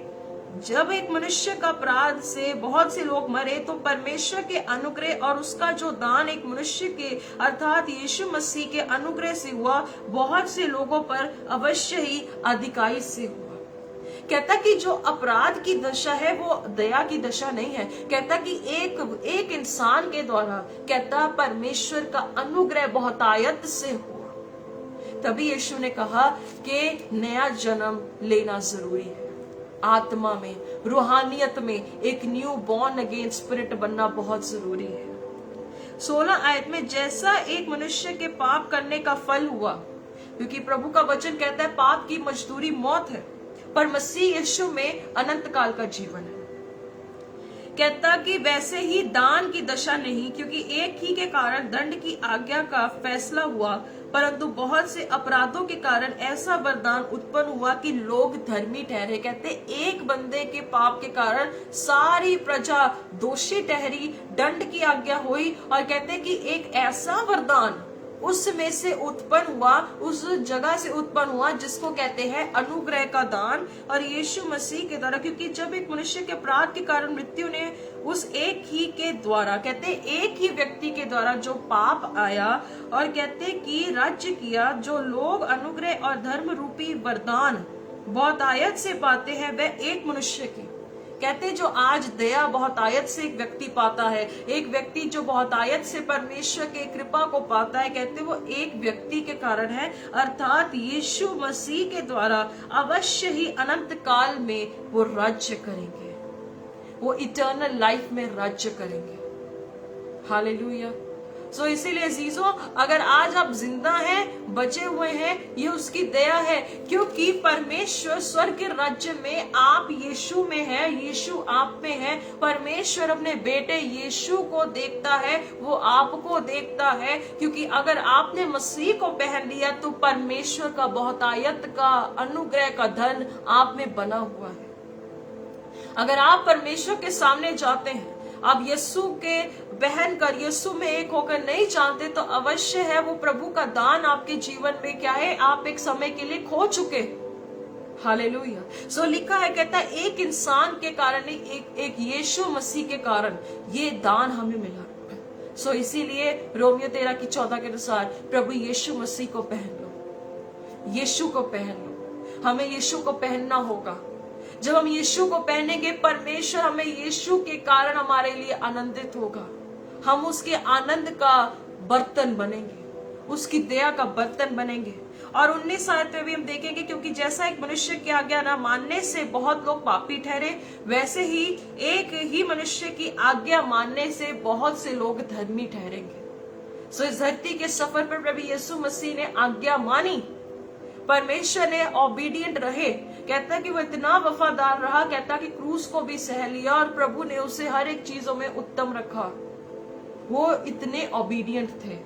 Speaker 1: जब एक मनुष्य का अपराध से बहुत से लोग मरे तो परमेश्वर के अनुग्रह और उसका जो दान एक मनुष्य के अर्थात यीशु मसीह के अनुग्रह से हुआ, बहुत से लोगों पर अवश्य ही अधिकाई से हुआ। कहता कि जो अपराध की दशा है वो दया की दशा नहीं है। कहता कि एक इंसान के द्वारा कहता परमेश्वर का अनुग्रह बहुतायत से हुआ। तभी यीशु ने कहा कि नया जन्म लेना जरूरी है। आत्मा में, रूहानियत में एक न्यू बॉर्न अगेन स्पिरिट बनना बहुत जरूरी है। 16 आयत में जैसा एक मनुष्य के पाप करने का फल हुआ, क्योंकि प्रभु का वचन कहता है पाप की मजदूरी मौत है, पर मसीह यीशु में अनंत काल का जीवन है। कहता कि वैसे ही दान की दशा नहीं, क्योंकि एक ही के कारण दंड की आज्ञा का फैसला हुआ, परंतु बहुत से अपराधों के कारण ऐसा वरदान उत्पन्न हुआ कि लोग धर्मी ठहरे। कहते एक बंदे के पाप के कारण सारी प्रजा दोषी ठहरी, दंड की आज्ञा हुई, और कहते कि एक ऐसा वरदान उसमें से उत्पन्न हुआ, उस जगह से उत्पन्न हुआ जिसको कहते हैं अनुग्रह का दान, और यीशु मसीह के द्वारा। क्योंकि जब एक मनुष्य के अपराध के कारण मृत्यु ने उस एक ही के द्वारा, कहते एक ही व्यक्ति के द्वारा जो पाप आया, और कहते कि राज्य किया, जो लोग अनुग्रह और धर्म रूपी वरदान बहुतायत से पाते हैं वह एक मनुष्य की। कहते जो आज दया बहुतायत से एक व्यक्ति पाता है, एक व्यक्ति जो बहुतायत से परमेश्वर के कृपा को पाता है, कहते वो एक व्यक्ति के कारण है, अर्थात यीशु मसीह के द्वारा अवश्य ही अनंत काल में वो राज्य करेंगे, वो इटर्नल लाइफ में राज्य करेंगे। हालेलुया। सो इसीलिए अजीजों, अगर आज आप जिंदा हैं, बचे हुए हैं, ये उसकी दया है, क्योंकि परमेश्वर स्वर्ग के राज्य में आप यीशु में है, यीशु आप में है। परमेश्वर अपने बेटे यीशु को देखता है, वो आपको देखता है, क्योंकि अगर आपने मसीह को पहन लिया तो परमेश्वर का बहुतायत का अनुग्रह का धन आप में बना हुआ है। अगर आप परमेश्वर के सामने जाते हैं, आप यीशु के बहन कर, यीशु में एक होकर नहीं जानते, तो अवश्य है वो प्रभु का दान आपके जीवन में क्या है, आप एक समय के लिए खो चुके। हालेलुया। सो लिखा है, कहता है एक इंसान के कारण नहीं, एक यीशु मसीह के कारण ये दान हमें मिला। सो इसीलिए रोमियो 13:14 के अनुसार प्रभु यीशु मसीह को पहन लो, यीशु को पहन लो। हमें यीशु को पहनना होगा। जब हम यीशु को पहनेंगे, परमेश्वर हमें यीशु के कारण हमारे लिए आनंदित होगा। हम उसके आनंद का बर्तन बनेंगे, उसकी दया का बर्तन बनेंगे। और 19 आयत में भी हम देखेंगे, क्योंकि जैसा एक मनुष्य की आज्ञा न मानने से बहुत लोग पापी ठहरे, वैसे ही एक ही मनुष्य की आज्ञा मानने से बहुत से लोग धर्मी ठहरेंगे। सो इस धरती के सफर पर प्रभु यीशु मसीह ने आज्ञा मानी, परमेश्वर ने ओबीडिएंट रहे। कहता कि वो इतना वफादार रहा, कहता कि क्रूस को भी सह लिया, और प्रभु ने उसे हर एक चीजों में उत्तम रखा। वो इतने ओबीडिएंट थे।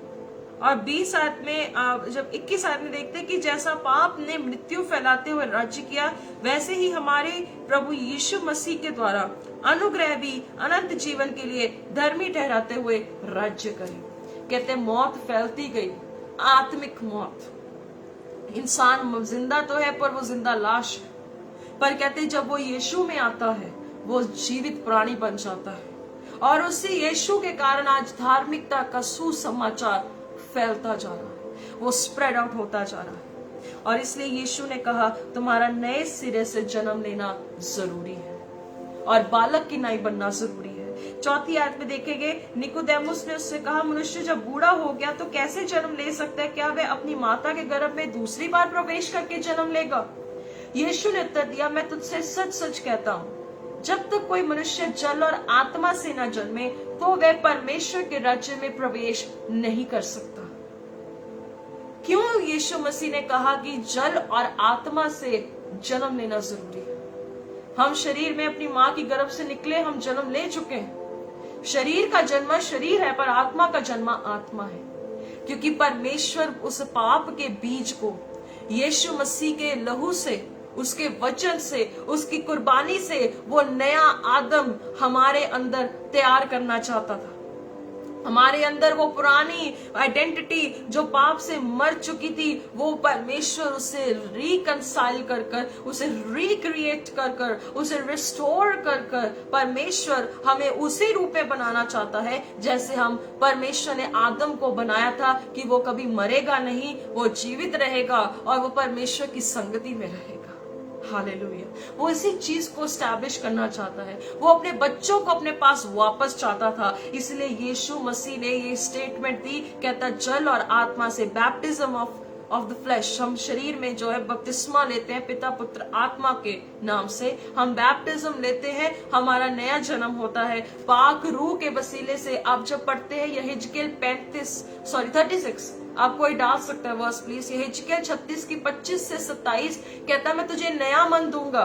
Speaker 1: और 20 आयत में, जब 21 आयत में देखते कि जैसा पाप ने मृत्यु फैलाते हुए राज्य किया, वैसे ही हमारे प्रभु यीशु मसीह के द्वारा अनुग्रह भी अनंत जीवन के लिए धर्मी ठहराते हुए राज्य करे। कहते मौत फैलती गई, आत्मिक मौत। इंसान जिंदा तो है पर वो जिंदा लाश है। पर कहते जब वो यीशु में आता है, वो जीवित प्राणी बन जाता है, और उसी यीशु के कारण आज धार्मिकता का सुसमाचार फैलता जा रहा है, वो स्प्रेड आउट होता जा रहा है। और इसलिए यीशु ने कहा तुम्हारा नए सिरे से जन्म लेना जरूरी है, और बालक की नाई बनना जरूरी है। 4 आयत में देखेंगे, निकोदेमुस ने उससे कहा मनुष्य जब बूढ़ा हो गया तो कैसे जन्म ले सकता है? क्या वह अपनी माता के गर्भ में दूसरी बार प्रवेश करके जन्म लेगा? यीशु ने उत्तर दिया, मैं तुझसे सच सच कहता हूँ, जब तक कोई मनुष्य जल और आत्मा से न जन्मे तो वह परमेश्वर के राज्य में प्रवेश नहीं कर सकता। क्यों यीशु मसीह ने कहा कि जल और आत्मा से जन्म लेना जरूरी है? हम शरीर में अपनी माँ की गर्भ से निकले, हम जन्म ले चुके हैं। शरीर का जन्म शरीर है, पर आत्मा का जन्म आत्मा है, क्योंकि परमेश्वर उस पाप के बीज को यीशु मसीह के लहू से, उसके वचन से, उसकी कुर्बानी से वो नया आदम हमारे अंदर तैयार करना चाहता था। हमारे अंदर वो पुरानी आइडेंटिटी जो पाप से मर चुकी थी, वो परमेश्वर उसे रिकंसाइल कर कर, उसे रिक्रिएट कर कर, उसे रिस्टोर कर कर परमेश्वर हमें उसी रूप में बनाना चाहता है जैसे हम परमेश्वर ने आदम को बनाया था, कि वो कभी मरेगा नहीं, वो जीवित रहेगा और वो परमेश्वर की संगति में रहेगा। हालेलुया। वो इसी चीज को एस्टैब्लिश करना चाहता है। वो अपने बच्चों को अपने पास वापस चाहता था। इसलिए यीशु मसीह ने ये स्टेटमेंट दी, कहता जल और आत्मा से, बैप्टिज्म ऑफ द फ्लैश, हम शरीर में जो है बपतिस्मा लेते हैं पिता पुत्र आत्मा के नाम से, हम बैप्टिज्म लेते हैं, हमारा नया जन्म होता है पाक रूह के वसीले से। आप जब पढ़ते हैं यहेजकेल 36, आप कोई डाल सकता है वर्स प्लीज, यहेजकेल 36 की 25 से 27 कहता मैं तुझे नया मन दूंगा,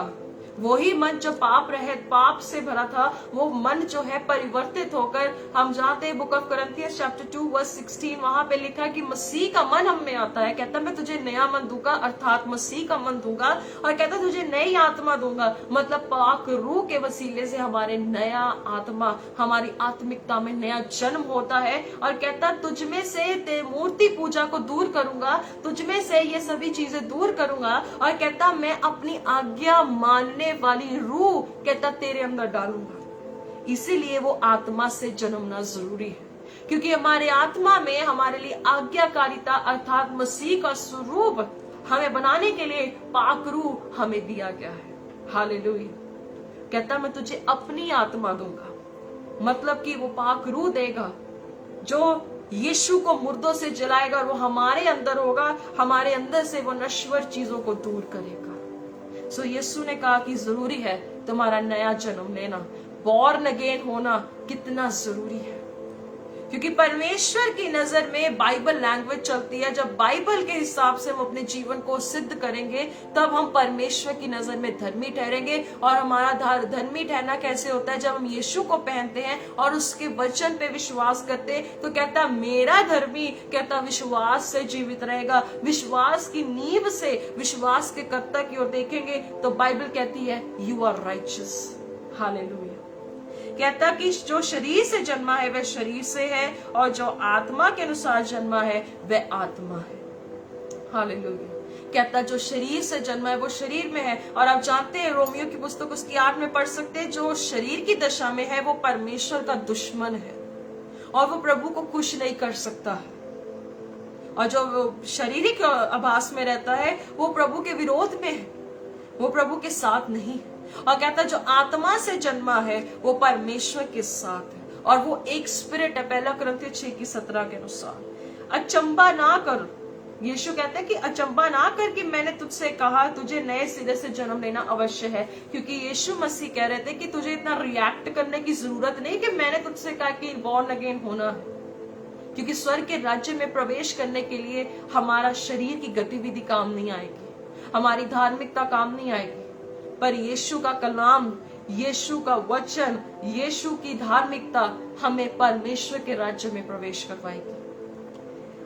Speaker 1: वही मन जो पाप रहित, पाप से भरा था, वो मन जो है परिवर्तित होकर, हम जानते हैं बुक ऑफ कोरिन्थियंस चैप्टर 2 वर्स 16, वहां पे लिखा है कि मसीह का मन हम में आता है। कहता मैं तुझे नया मन दूंगा, अर्थात मसीह का मन दूंगा, और कहता तुझे नई आत्मा दूंगा, मतलब पाक रूह के वसीले से हमारे नया आत्मा, हमारी आत्मिकता में नया जन्म होता है। और कहता तुझमें से मूर्ति पूजा को दूर करूंगा, तुझमें से ये सभी चीजें दूर करूंगा, और कहता मैं अपनी आज्ञा मानने वाली रूह कहता तेरे अंदर डालूंगा। इसीलिए वो आत्मा से जन्मना जरूरी है, क्योंकि हमारे आत्मा में हमारे लिए आज्ञाकारिता अर्थात मसीह का स्वरूप हमें बनाने के लिए पाक रूह हमें दिया गया है। हालेलुया। कहता मैं तुझे अपनी आत्मा दूंगा, मतलब कि वो पाक रूह देगा जो यीशु को मुर्दों से जलाएगा, और वो हमारे अंदर होगा, हमारे अंदर से वो नश्वर चीजों को दूर करेगा। सो यीशु ने कहा कि जरूरी है तुम्हारा नया जन्म लेना, बॉर्न अगेन होना कितना जरूरी है, क्योंकि परमेश्वर की नजर में बाइबल लैंग्वेज चलती है। जब बाइबल के हिसाब से हम अपने जीवन को सिद्ध करेंगे, तब हम परमेश्वर की नजर में धर्मी ठहरेंगे। और हमारा धर्मी ठहरना कैसे होता है? जब हम यीशु को पहनते हैं और उसके वचन पे विश्वास करते हैं, तो कहता मेरा धर्मी कहता विश्वास से जीवित रहेगा। विश्वास की नींव से विश्वास के कर्ता की ओर देखेंगे तो बाइबल कहती है यू आर राइचियस। हालेलुया। कहता कि जो शरीर से जन्मा है वह शरीर से है, और जो आत्मा के अनुसार जन्मा है वह आत्मा है। हालेलुया। कहता जो शरीर से जन्मा है वो शरीर में है। और आप जानते हैं रोमियो की पुस्तक उसकी 8 में पढ़ सकते हैं, जो शरीर की दशा में है वो परमेश्वर का दुश्मन है और वो प्रभु को खुश नहीं कर सकता है। और जो शारीरिक आभास में रहता है वो प्रभु के विरोध में है, वो प्रभु के साथ नहीं। और कहता जो आत्मा से जन्मा है वो परमेश्वर के साथ है, और वो एक स्पिरिट है। 1 कुरिन्थियों 6:17 के अनुसार अचंबा ना कर, यीशु कहते हैं कि अचंबा ना कर कि मैंने तुझसे कहा तुझे नए सिरे से जन्म लेना अवश्य है, क्योंकि यीशु मसीह कह रहे थे कि तुझे इतना रिएक्ट करने की जरूरत नहीं कि मैंने तुझसे कहा कि बॉर्न अगेन होना है, क्योंकि स्वर्ग के राज्य में प्रवेश करने के लिए हमारा शरीर की गतिविधि काम नहीं आएगी, हमारी धार्मिकता काम नहीं आएगी, पर यीशु का कलाम, यीशु का वचन, यीशु की धार्मिकता हमें परमेश्वर के राज्य में प्रवेश करवाएगी।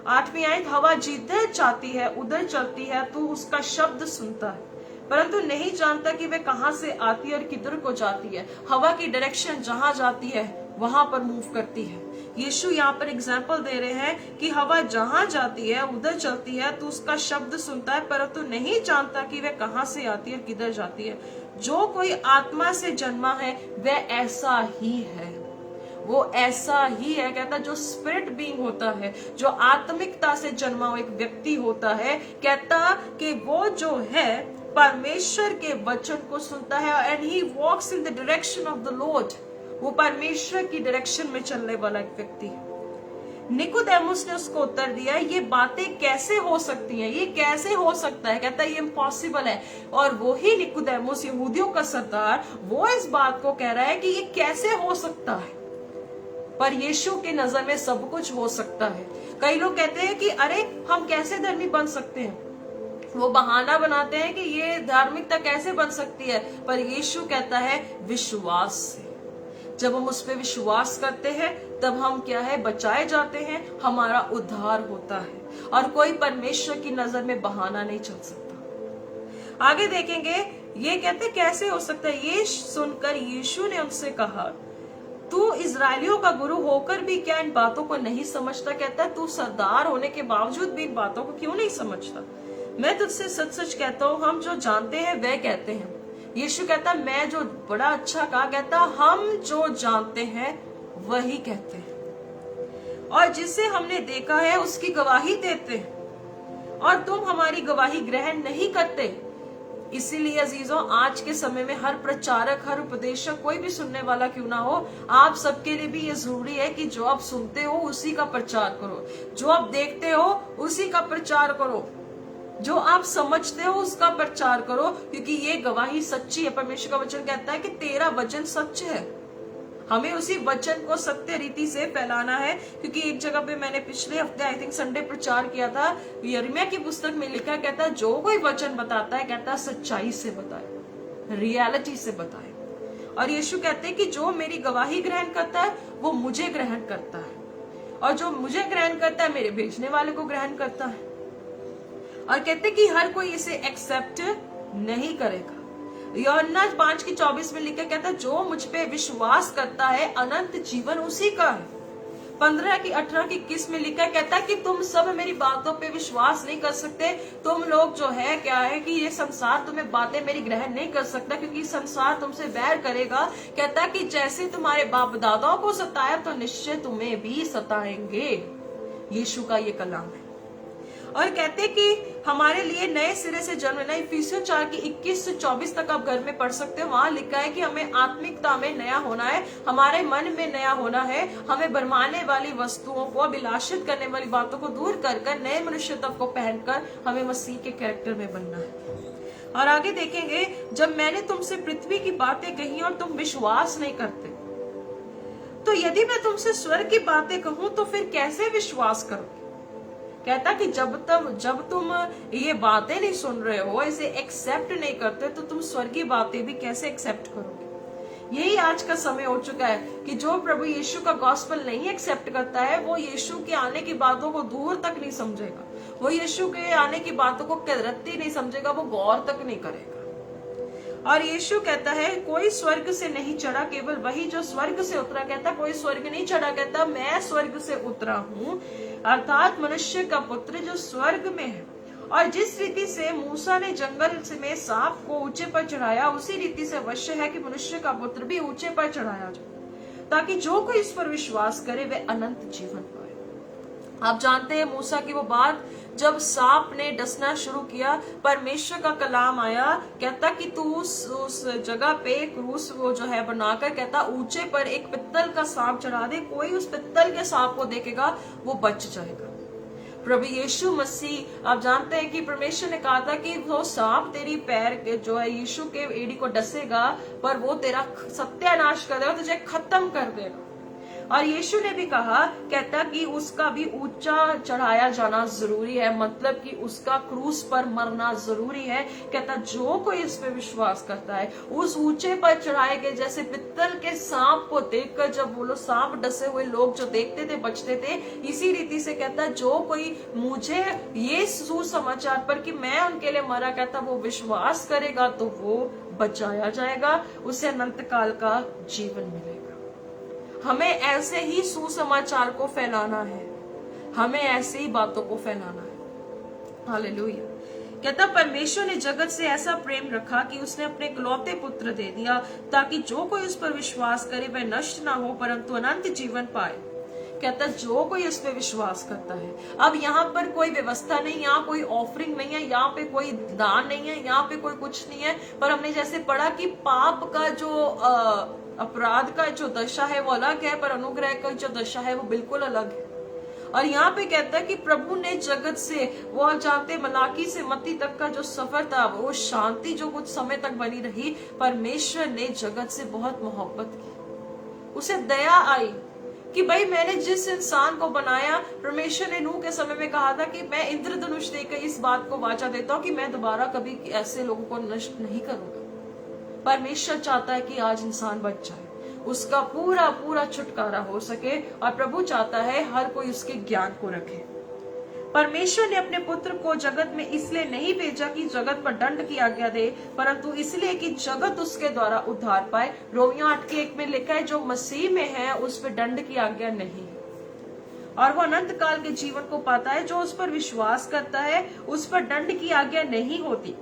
Speaker 1: 8वीं आयत, हवा जिधर चाहती है उधर चलती है, तू उसका शब्द सुनता है परंतु नहीं जानता कि वह कहां से आती है और किधर को जाती है। हवा की डायरेक्शन जहां जाती है वहां पर मूव करती है। यीशु यहाँ पर एग्जाम्पल दे रहे हैं कि हवा जहां जाती है उधर चलती है, तो उसका शब्द सुनता है परंतु नहीं जानता कि वह कहां से आती है, किधर जाती है। जो कोई आत्मा से जन्मा है वह ऐसा ही है, वो ऐसा ही है। कहता जो स्पिरिट बीइंग होता है, जो आत्मिकता से जन्मा हुआ एक व्यक्ति होता है, कहता कि वो जो है परमेश्वर के वचन को सुनता है, and he walks in the direction of the lord. वो परमेश्वर की डायरेक्शन में चलने वाला एक व्यक्ति है। निकोदेमुस ने उसको उत्तर दिया, ये बातें कैसे हो सकती हैं, ये कैसे हो सकता है? कहता है ये इम्पॉसिबल है। और वो ही निकोदेमुस, यहूदियों का सरदार, वो इस बात को कह रहा है कि ये कैसे हो सकता है, पर यीशु की नजर में सब कुछ हो सकता है। कई लोग कहते हैं कि अरे हम कैसे धर्मी बन सकते हैं, वो बहाना बनाते हैं कि ये धार्मिकता कैसे बन सकती है, पर यीशु कहता है विश्वास से। जब हम उस पर विश्वास करते हैं तब हम क्या है, बचाए जाते हैं, हमारा उद्धार होता है, और कोई परमेश्वर की नजर में बहाना नहीं चल सकता। आगे देखेंगे, ये कहते कैसे हो सकता है। ये सुनकर यीशु ने उनसे कहा, तू इजरायलियों का गुरु होकर भी क्या इन बातों को नहीं समझता? कहता तू सरदार होने के बावजूद भी इन बातों को क्यों नहीं समझता? मैं तुझसे सच सच कहता हूँ, हम जो जानते हैं वह कहते हैं। यीशु कहता मैं जो बड़ा अच्छा कहा, कहता हम जो जानते हैं वही कहते हैं, और जिसे हमने देखा है उसकी गवाही देते हैं, और तुम हमारी गवाही ग्रहण नहीं करते। इसीलिए अजीजों, आज के समय में हर प्रचारक, हर उपदेशक, कोई भी सुनने वाला क्यों ना हो, आप सबके लिए भी ये जरूरी है कि जो आप सुनते हो उसी का प्रचार करो, जो आप देखते हो उसी का प्रचार करो, जो आप समझते हो उसका प्रचार करो, क्योंकि ये गवाही सच्ची है। परमेश्वर का वचन कहता है कि तेरा वचन सच है। हमें उसी वचन को सत्य रीति से फैलाना है, क्योंकि एक जगह पे मैंने पिछले हफ्ते आई थिंक संडे प्रचार किया था, यिर्मयाह की पुस्तक में लिखा, कहता जो कोई वचन बताता है कहता सच्चाई से बताए। रियलिटी से बताए। और यीशु कहते हैं कि जो मेरी गवाही ग्रहण करता है वो मुझे ग्रहण करता है, और जो मुझे ग्रहण करता है मेरे भेजने वाले को ग्रहण करता है। और कहते कि हर कोई इसे एक्सेप्ट नहीं करेगा। यूहन्ना 5:24 में लिखा कहता है जो मुझ पे विश्वास करता है अनंत जीवन उसी का है। 15:18-21 में लिखा कहता है कि तुम सब मेरी बातों पे विश्वास नहीं कर सकते। तुम लोग जो है क्या है कि ये संसार तुम्हें बातें मेरी ग्रहण नहीं कर सकता, क्योंकि संसार तुमसे बैर करेगा। कहता है कि जैसे तुम्हारे बाप दादाओं को सताया तो निश्चय तुम्हें भी सताएंगे। यीशु का ये कलाम है। और कहते कि हमारे लिए नए सिरे से जन्म लेना, इफिसियों 4:21-24 तक आप घर में पढ़ सकते हो। वहां लिखा है कि हमें आत्मिकता में नया होना है, हमारे मन में नया होना है, हमें भरमाने वाली वस्तुओं को, अभिलाषित करने वाली बातों को दूर कर नए मनुष्यत्व को पहनकर हमें मसीह के कैरेक्टर में बनना है। और आगे देखेंगे, जब मैंने तुमसे पृथ्वी की बातें कही और तुम विश्वास नहीं करते, तो यदि मैं तुमसे स्वर्ग की बातें कहूं तो फिर कैसे विश्वास करोगे। कहता कि जब तुम ये बातें नहीं सुन रहे हो, इसे एक्सेप्ट नहीं करते, तो तुम स्वर्गीय बातें भी कैसे एक्सेप्ट करोगे। यही आज का समय हो चुका है कि जो प्रभु यीशु का गॉस्पेल नहीं एक्सेप्ट करता है वो यीशु के आने की बातों को दूर तक नहीं समझेगा, वो यीशु के आने की बातों को रत्ती नहीं समझेगा, वो गौर तक नहीं करेगा। और यीशु कहता है कोई स्वर्ग से नहीं चढ़ा, केवल वही जो स्वर्ग से उतरा। कहता कोई स्वर्ग नहीं चढ़ा, कहता मैं स्वर्ग से उतरा हूँ, अर्थात मनुष्य का पुत्र जो स्वर्ग में है। और जिस रीति से मूसा ने जंगल में सांप को ऊंचे पर चढ़ाया, उसी रीति से अवश्य है कि मनुष्य का पुत्र भी ऊंचे पर चढ़ाया जाए, ताकि जो कोई इस पर विश्वास करे वे अनंत जीवन पाए। आप जानते हैं मूसा की वो बात, जब सांप ने डसना शुरू किया, परमेश्वर का कलाम आया, कहता कि तू उस जगह पे क्रूस वो जो है बनाकर, कहता ऊंचे पर एक पित्तल का सांप चढ़ा दे, कोई उस पित्तल के सांप को देखेगा वो बच जाएगा। प्रभु यीशु मसीह, आप जानते हैं कि परमेश्वर ने कहा था कि वो सांप तेरी पैर के जो है यीशु के एड़ी को डसेगा, पर वो तेरा सत्यानाश कर देगा, तुझे खत्म कर देगा। और यीशु ने भी कहा, कहता कि उसका भी ऊंचा चढ़ाया जाना जरूरी है, मतलब कि उसका क्रूस पर मरना जरूरी है। कहता जो कोई इस पे विश्वास करता है, उस ऊंचे पर चढ़ाए गए जैसे पित्तल के सांप को देखकर, जब वो लोग सांप डसे हुए लोग जो देखते थे बचते थे, इसी रीति से कहता जो कोई मुझे ये सुसमाचार पर कि मैं उनके लिए मरा, कहता वो विश्वास करेगा तो वो बचाया जाएगा, उसे अनंत काल का जीवन मिलेगा। हमें ऐसे ही सुसमाचार को फैलाना है, हमें ऐसे ही बातों को फैलाना है। हालेलुया। कहता परमेश्वर ने जगत से ऐसा प्रेम रखा कि उसने अपने इकलौते पुत्र दे दिया, ताकि जो कोई उस पर विश्वास करे वह नष्ट ना हो परंतु अनंत जीवन पाए। कहता जो कोई इस पे विश्वास करता है। अब यहाँ पर कोई व्यवस्था नहीं, यहाँ कोई ऑफरिंग नहीं है, यहाँ पे कोई दान नहीं है, यहाँ पे कोई कुछ नहीं है, पर हमने जैसे पढ़ा कि पाप का जो अपराध का जो दशा है वो अलग है, पर अनुग्रह का जो दशा है वो बिल्कुल अलग है। और यहाँ पे कहता है कि प्रभु ने जगत से, वो आप जानते मलाकी से मत्ती तक का जो सफर था, वो शांति जो कुछ समय तक बनी रही, परमेश्वर ने जगत से बहुत मोहब्बत की, उसे दया आई कि भाई मैंने जिस इंसान को बनाया, परमेश्वर ने नूह के समय में कहा था कि मैं इंद्रधनुष देकर इस बात को वाचा देता हूँ कि मैं दोबारा कभी ऐसे लोगों को नष्ट नहीं करूंगा। परमेश्वर चाहता है कि आज इंसान बच जाए, उसका पूरा पूरा छुटकारा हो सके, और प्रभु चाहता है हर कोई उसके ज्ञान को रखे। परमेश्वर ने अपने पुत्र को जगत में इसलिए नहीं भेजा कि जगत पर दंड की आज्ञा दे, परंतु इसलिए कि जगत उसके द्वारा उद्धार पाए। रोमियो 8:1 में लिखा है जो मसीह में है उस पर दंड की आज्ञा नहीं है, और वो अनंत काल के जीवन को पाता है। जो उस पर विश्वास करता है उस पर दंड की आज्ञा नहीं होती,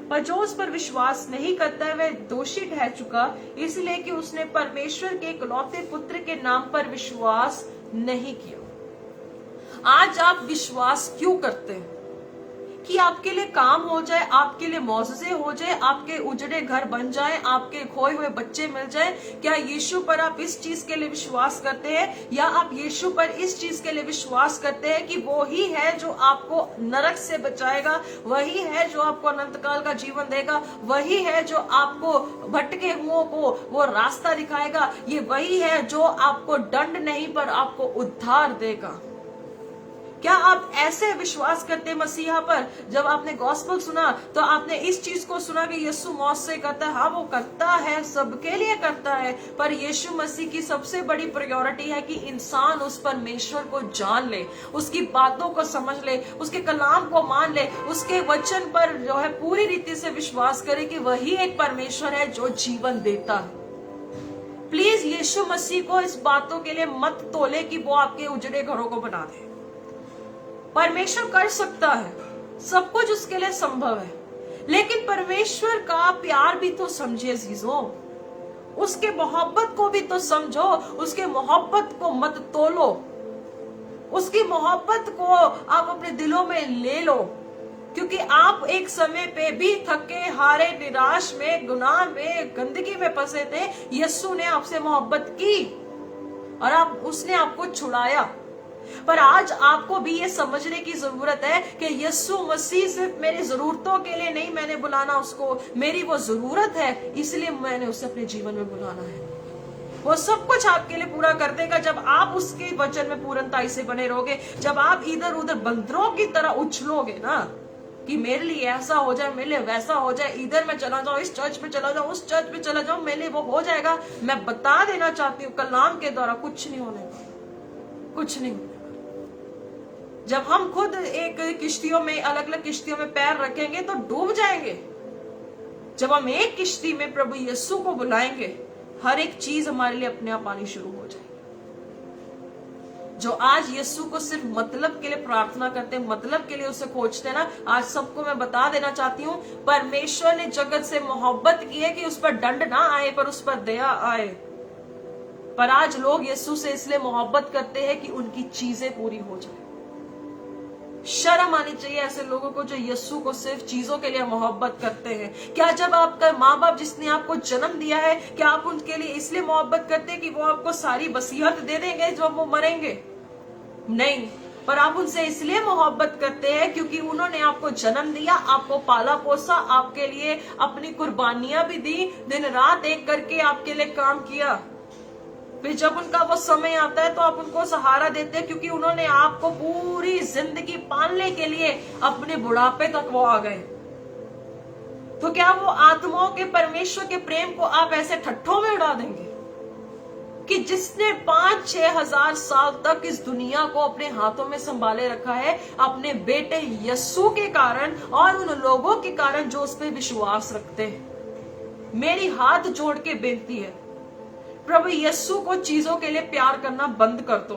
Speaker 1: पर जो उस पर विश्वास नहीं करता है वह दोषी ठहर चुका, इसलिए कि उसने परमेश्वर के इकलौते पुत्र के नाम पर विश्वास नहीं किया। आज आप विश्वास क्यों करते हैं? कि आपके लिए काम हो जाए, आपके लिए मौजज़े हो जाए, आपके उजड़े घर बन जाए, आपके खोए हुए बच्चे मिल जाए। क्या यीशु पर आप इस चीज के लिए विश्वास करते हैं, या आप यीशु पर इस चीज के लिए विश्वास करते हैं कि वो ही है जो आपको नरक से बचाएगा, वही है जो आपको अनंत काल का जीवन देगा, वही है जो आपको भटके हुओं को वो रास्ता दिखाएगा, ये वही है जो आपको दंड नहीं पर आपको उद्धार देगा। क्या आप ऐसे विश्वास करते मसीहा पर? जब आपने गॉस्पेल सुना तो आपने इस चीज को सुना कि यीशु मौत से करता है। हाँ, वो करता है, सबके लिए करता है, पर यीशु मसीह की सबसे बड़ी प्रायोरिटी है कि इंसान उस परमेश्वर को जान ले, उसकी बातों को समझ ले, उसके कलाम को मान ले, उसके वचन पर जो है पूरी रीति से विश्वास करे कि वही एक परमेश्वर है जो जीवन देता है। प्लीज यीशु मसीह को इस बातों के लिए मत तोले कि वो आपके उजड़े घरों को बना दे। परमेश्वर कर सकता है, सब कुछ उसके लिए संभव है, लेकिन परमेश्वर का प्यार भी तो समझिए अजीजों, उसके मोहब्बत को भी तो समझो, उसके मोहब्बत को मत तोलो, उसकी मोहब्बत को आप अपने दिलों में ले लो, क्योंकि आप एक समय पे भी थके हारे, निराश में, गुनाह में, गंदगी में फंसे थे। यीशु ने आपसे मोहब्बत की और उसने आपको छुड़ाया। पर आज आपको भी ये समझने की जरूरत है कि यीशु मसीह सिर्फ मेरी जरूरतों के लिए नहीं मैंने बुलाना उसको, मेरी वो जरूरत है इसलिए मैंने उसे अपने जीवन में बुलाना है। वो सब कुछ आपके लिए पूरा कर देगा जब आप उसके वचन में पूर्णताई से बने रहोगे। जब आप इधर उधर बंदरों की तरह उछलोगे ना कि मेरे लिए ऐसा हो जाए, मेरे लिए वैसा हो जाए, इधर में चला जाऊं, इस चर्च में चला जाऊं, उस चर्च में चला जाऊं, मेरे लिए वो हो जाएगा, मैं बता देना चाहती हूँ कलाम के द्वारा कुछ नहीं होने का, कुछ नहीं। जब हम खुद एक किश्तियों में, अलग अलग किश्तियों में पैर रखेंगे तो डूब जाएंगे। जब हम एक किश्ती में प्रभु यीशु को बुलाएंगे, हर एक चीज हमारे लिए अपने आप आनी शुरू हो जाएगी। जो आज यीशु को सिर्फ मतलब के लिए प्रार्थना करते हैं, मतलब के लिए उसे खोजते हैं ना, आज सबको मैं बता देना चाहती हूँ, परमेश्वर ने जगत से मोहब्बत की है कि उस पर दंड ना आए, पर उस पर दया आए। पर आज लोग यीशु से इसलिए मोहब्बत करते हैं कि उनकी चीजें पूरी हो जाए। शर्म आनी चाहिए ऐसे लोगों को जो यीशु को सिर्फ चीजों के लिए मोहब्बत करते हैं। क्या जब आपका माँ बाप जिसने आपको जन्म दिया है, क्या आप उनके लिए इसलिए मोहब्बत करते हैं कि वो आपको सारी वसीयत दे देंगे जब वो मरेंगे? नहीं, पर आप उनसे इसलिए मोहब्बत करते हैं क्योंकि उन्होंने आपको जन्म दिया, आपको पाला पोसा, आपके लिए अपनी कुर्बानियां भी दी, दिन रात एक करके आपके लिए काम किया। फिर जब उनका वो समय आता है तो आप उनको सहारा देते हैं क्योंकि उन्होंने आपको पूरी जिंदगी पालने के लिए अपने बुढ़ापे तक वो आ गए। तो क्या वो आत्माओं के परमेश्वर के प्रेम को आप ऐसे ठट्ठों में उड़ा देंगे कि जिसने 5-6 हजार साल तक इस दुनिया को अपने हाथों में संभाले रखा है अपने बेटे यीशु के कारण और उन लोगों के कारण जो उस पर विश्वास रखते हैं। मेरी हाथ जोड़ के बेनती है, प्रभु यीशु को चीजों के लिए प्यार करना बंद कर दो।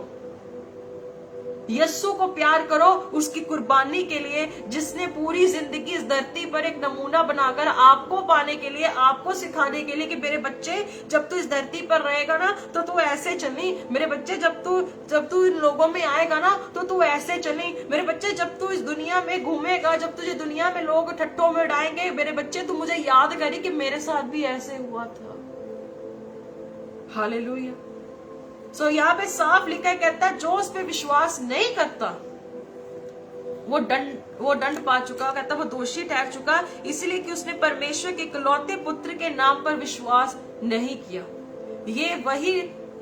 Speaker 1: यीशु को प्यार करो उसकी कुर्बानी के लिए, जिसने पूरी जिंदगी इस धरती पर एक नमूना बनाकर आपको पाने के लिए, आपको सिखाने के लिए कि मेरे बच्चे जब तू इस धरती पर रहेगा ना तो तू ऐसे चली, मेरे बच्चे जब तू इन लोगों में आएगा ना तो तू ऐसे चली, मेरे बच्चे जब तू इस दुनिया में घूमेगा, जब तुझे दुनिया में लोग ठट्ठों में उड़ाएंगे, मेरे बच्चे तू मुझे याद करी कि मेरे साथ भी ऐसे हुआ था। हालेलुया। सो यहाँ पे साफ लिखा है, कहता है जो उस पे विश्वास नहीं करता वो दंड पा चुका, कहता वो दोषी ठहर चुका, इसलिए कि उसने परमेश्वर के इकलौते पुत्र के नाम पर विश्वास नहीं किया। ये वही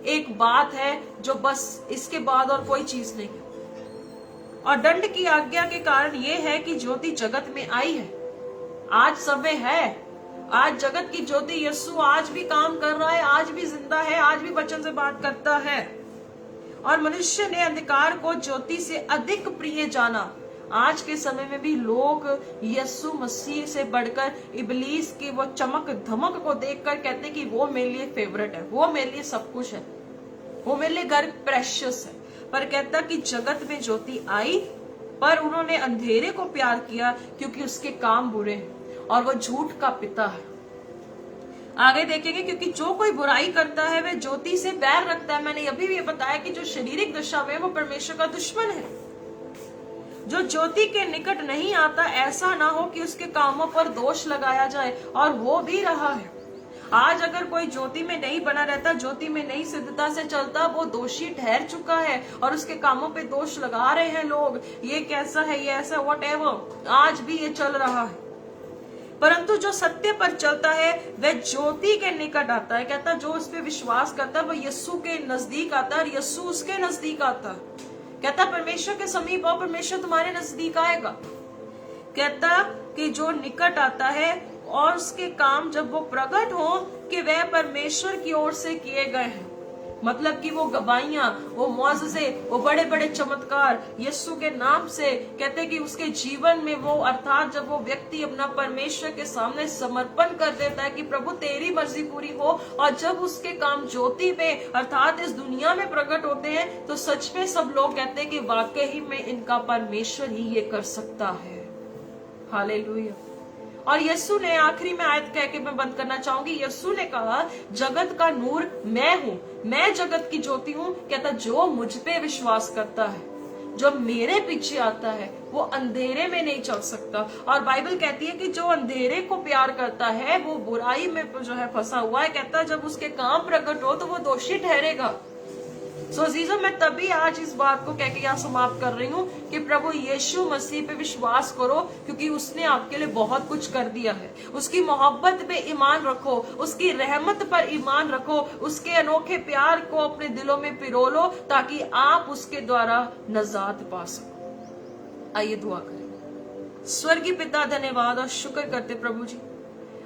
Speaker 1: एक बात है जो बस इसके बाद और कोई चीज नहीं है। और दंड की आज्ञा के कारण ये है कि ज्योति जगत में आई है। आज समय है, आज जगत की ज्योति यीशु आज भी काम कर रहा है, आज भी जिंदा है, आज भी वचन से बात करता है। और मनुष्य ने अंधकार को ज्योति से अधिक प्रिय जाना। आज के समय में भी लोग यीशु मसीह से बढ़कर इबलीस की वो चमक धमक को देखकर कहते हैं कि वो मेरे लिए फेवरेट है, वो मेरे लिए सब कुछ है, वो मेरे लिए घर प्रेशियस है। पर कहता कि जगत में ज्योति आई पर उन्होंने अंधेरे को प्यार किया क्योंकि उसके काम बुरे हैं और वो झूठ का पिता है। आगे देखेंगे, क्योंकि जो कोई बुराई करता है वह ज्योति से बैर रखता है। मैंने अभी भी बताया कि जो शारीरिक दशा में वो परमेश्वर का दुश्मन है। जो ज्योति के निकट नहीं आता, ऐसा ना हो कि उसके कामों पर दोष लगाया जाए, और हो भी रहा है। आज अगर कोई ज्योति में नहीं बना रहता, ज्योति में नहीं सिद्धता से चलता, वो दोषी ठहर चुका है और उसके कामों पे दोष लगा रहे हैं लोग, ये कैसा है, ये ऐसा, व्हाटएवर, आज भी ये चल रहा है। परंतु जो सत्य पर चलता है वह ज्योति के निकट आता है। कहता जो उस पर विश्वास करता है वह यीशु के नजदीक आता है और यीशु उसके नजदीक आता है। कहता परमेश्वर के समीप आओ, परमेश्वर तुम्हारे नजदीक आएगा। कहता कि जो निकट आता है और उसके काम जब वो प्रकट हो कि वह परमेश्वर की ओर से किए गए हैं। मतलब कि वो गवाहियां, वो मौजज़े, वो बड़े बड़े चमत्कार यीशु के नाम से, कहते कि उसके जीवन में वो, अर्थात जब वो व्यक्ति अपना परमेश्वर के सामने समर्पण कर देता है कि प्रभु तेरी मर्जी पूरी हो, और जब उसके काम ज्योति में अर्थात इस दुनिया में प्रकट होते हैं, तो सच में सब लोग कहते हैं कि वाकई में इनका परमेश्वर ही ये कर सकता है। हालेलुया। और यीशु ने, आखिरी में आयत कह के मैं बंद करना चाहूंगी, यीशु ने कहा जगत का नूर मैं हूं, मैं जगत की ज्योति हूं। कहता जो मुझ पे विश्वास करता है, जो मेरे पीछे आता है, वो अंधेरे में नहीं चल सकता। और बाइबल कहती है कि जो अंधेरे को प्यार करता है वो बुराई में जो है फंसा हुआ है। कहता जब उसके काम प्रकट हो तो वो दोषी ठहरेगा। सो अजीजों, मैं तभी आज इस बात को कह के यहाँ समाप्त कर रही हूँ कि प्रभु यीशु मसीह पे विश्वास करो, क्योंकि उसने आपके लिए बहुत कुछ कर दिया है। उसकी मोहब्बत पे ईमान रखो, उसकी रहमत पर ईमान रखो, उसके अनोखे प्यार को अपने दिलों में पिरो लो, ताकि आप उसके द्वारा नजात पा सको। आइए दुआ करें। स्वर्गीय पिता, धन्यवाद और शुक्र करते प्रभु जी,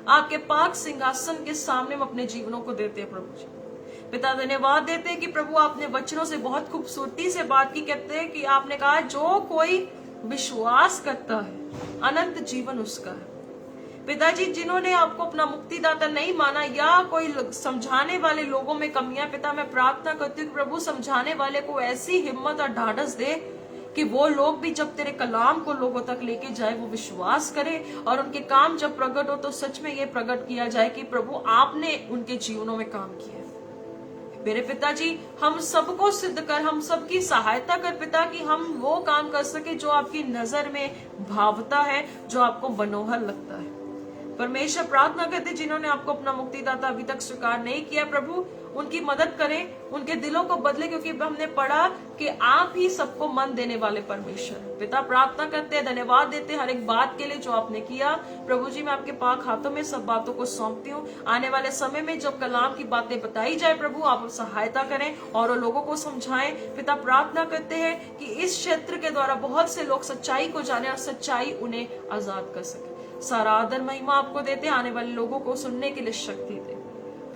Speaker 1: आपके पाक सिंहासन के सामने हम अपने जीवनों को देते हैं प्रभु जी। पिता धन्यवाद देते हैं कि प्रभु आपने वचनों से बहुत खूबसूरती से बात की। कहते हैं कि आपने कहा जो कोई विश्वास करता है अनंत जीवन उसका है। पिताजी, जिन्होंने आपको अपना मुक्तिदाता नहीं माना या कोई समझाने वाले लोगों में कमियां, पिता मैं प्रार्थना करती हूँ प्रभु समझाने वाले को ऐसी हिम्मत और ढाढ़स दे कि वो लोग भी जब तेरे कलाम को लोगों तक लेके जाए वो विश्वास करें, और उनके काम जब प्रकट हो तो सच में ये प्रकट किया जाए कि प्रभु आपने उनके जीवनों में काम किया। मेरे पिताजी, हम सबको सिद्ध कर, हम सबकी सहायता कर पिता, कि हम वो काम कर सके जो आपकी नजर में भावता है, जो आपको मनोहर लगता है। परमेश्वर प्रार्थना करते जिन्होंने आपको अपना मुक्तिदाता अभी तक स्वीकार नहीं किया, प्रभु उनकी मदद करें, उनके दिलों को बदले, क्योंकि हमने पढ़ा कि आप ही सबको मन देने वाले परमेश्वर। पिता प्रार्थना करते हैं, धन्यवाद देते हैं हर एक बात के लिए जो आपने किया। प्रभु जी, मैं आपके पाक हाथों में सब बातों को सौंपती हूँ। आने वाले समय में जब कलाम की बातें बताई जाए प्रभु आप सहायता करें और लोगों को समझाएं। पिता प्रार्थना करते हैं कि इस क्षेत्र के द्वारा बहुत से लोग सच्चाई को जाने और सच्चाई उन्हें आजाद कर सके। सारा आदर महिमा आपको देते, आने वाले लोगों को सुनने के लिए शक्ति दे।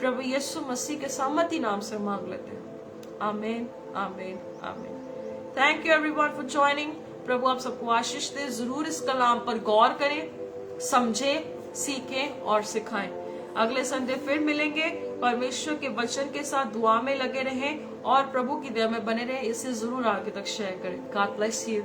Speaker 1: प्रभु यीशु मसीह के सामर्थी नाम से मांग लेते हैं। आमीन, आमीन, आमीन। Thank you everyone for joining. प्रभु आप सबको आशीष दे। जरूर इस कलाम पर गौर करें, समझें, सीखें और सिखाएं। अगले संडे फिर मिलेंगे। परमेश्वर के वचन के साथ दुआ में लगे रहें और प्रभु की दया में बने रहें। इसे जरूर आगे तक शेयर करें। God bless you.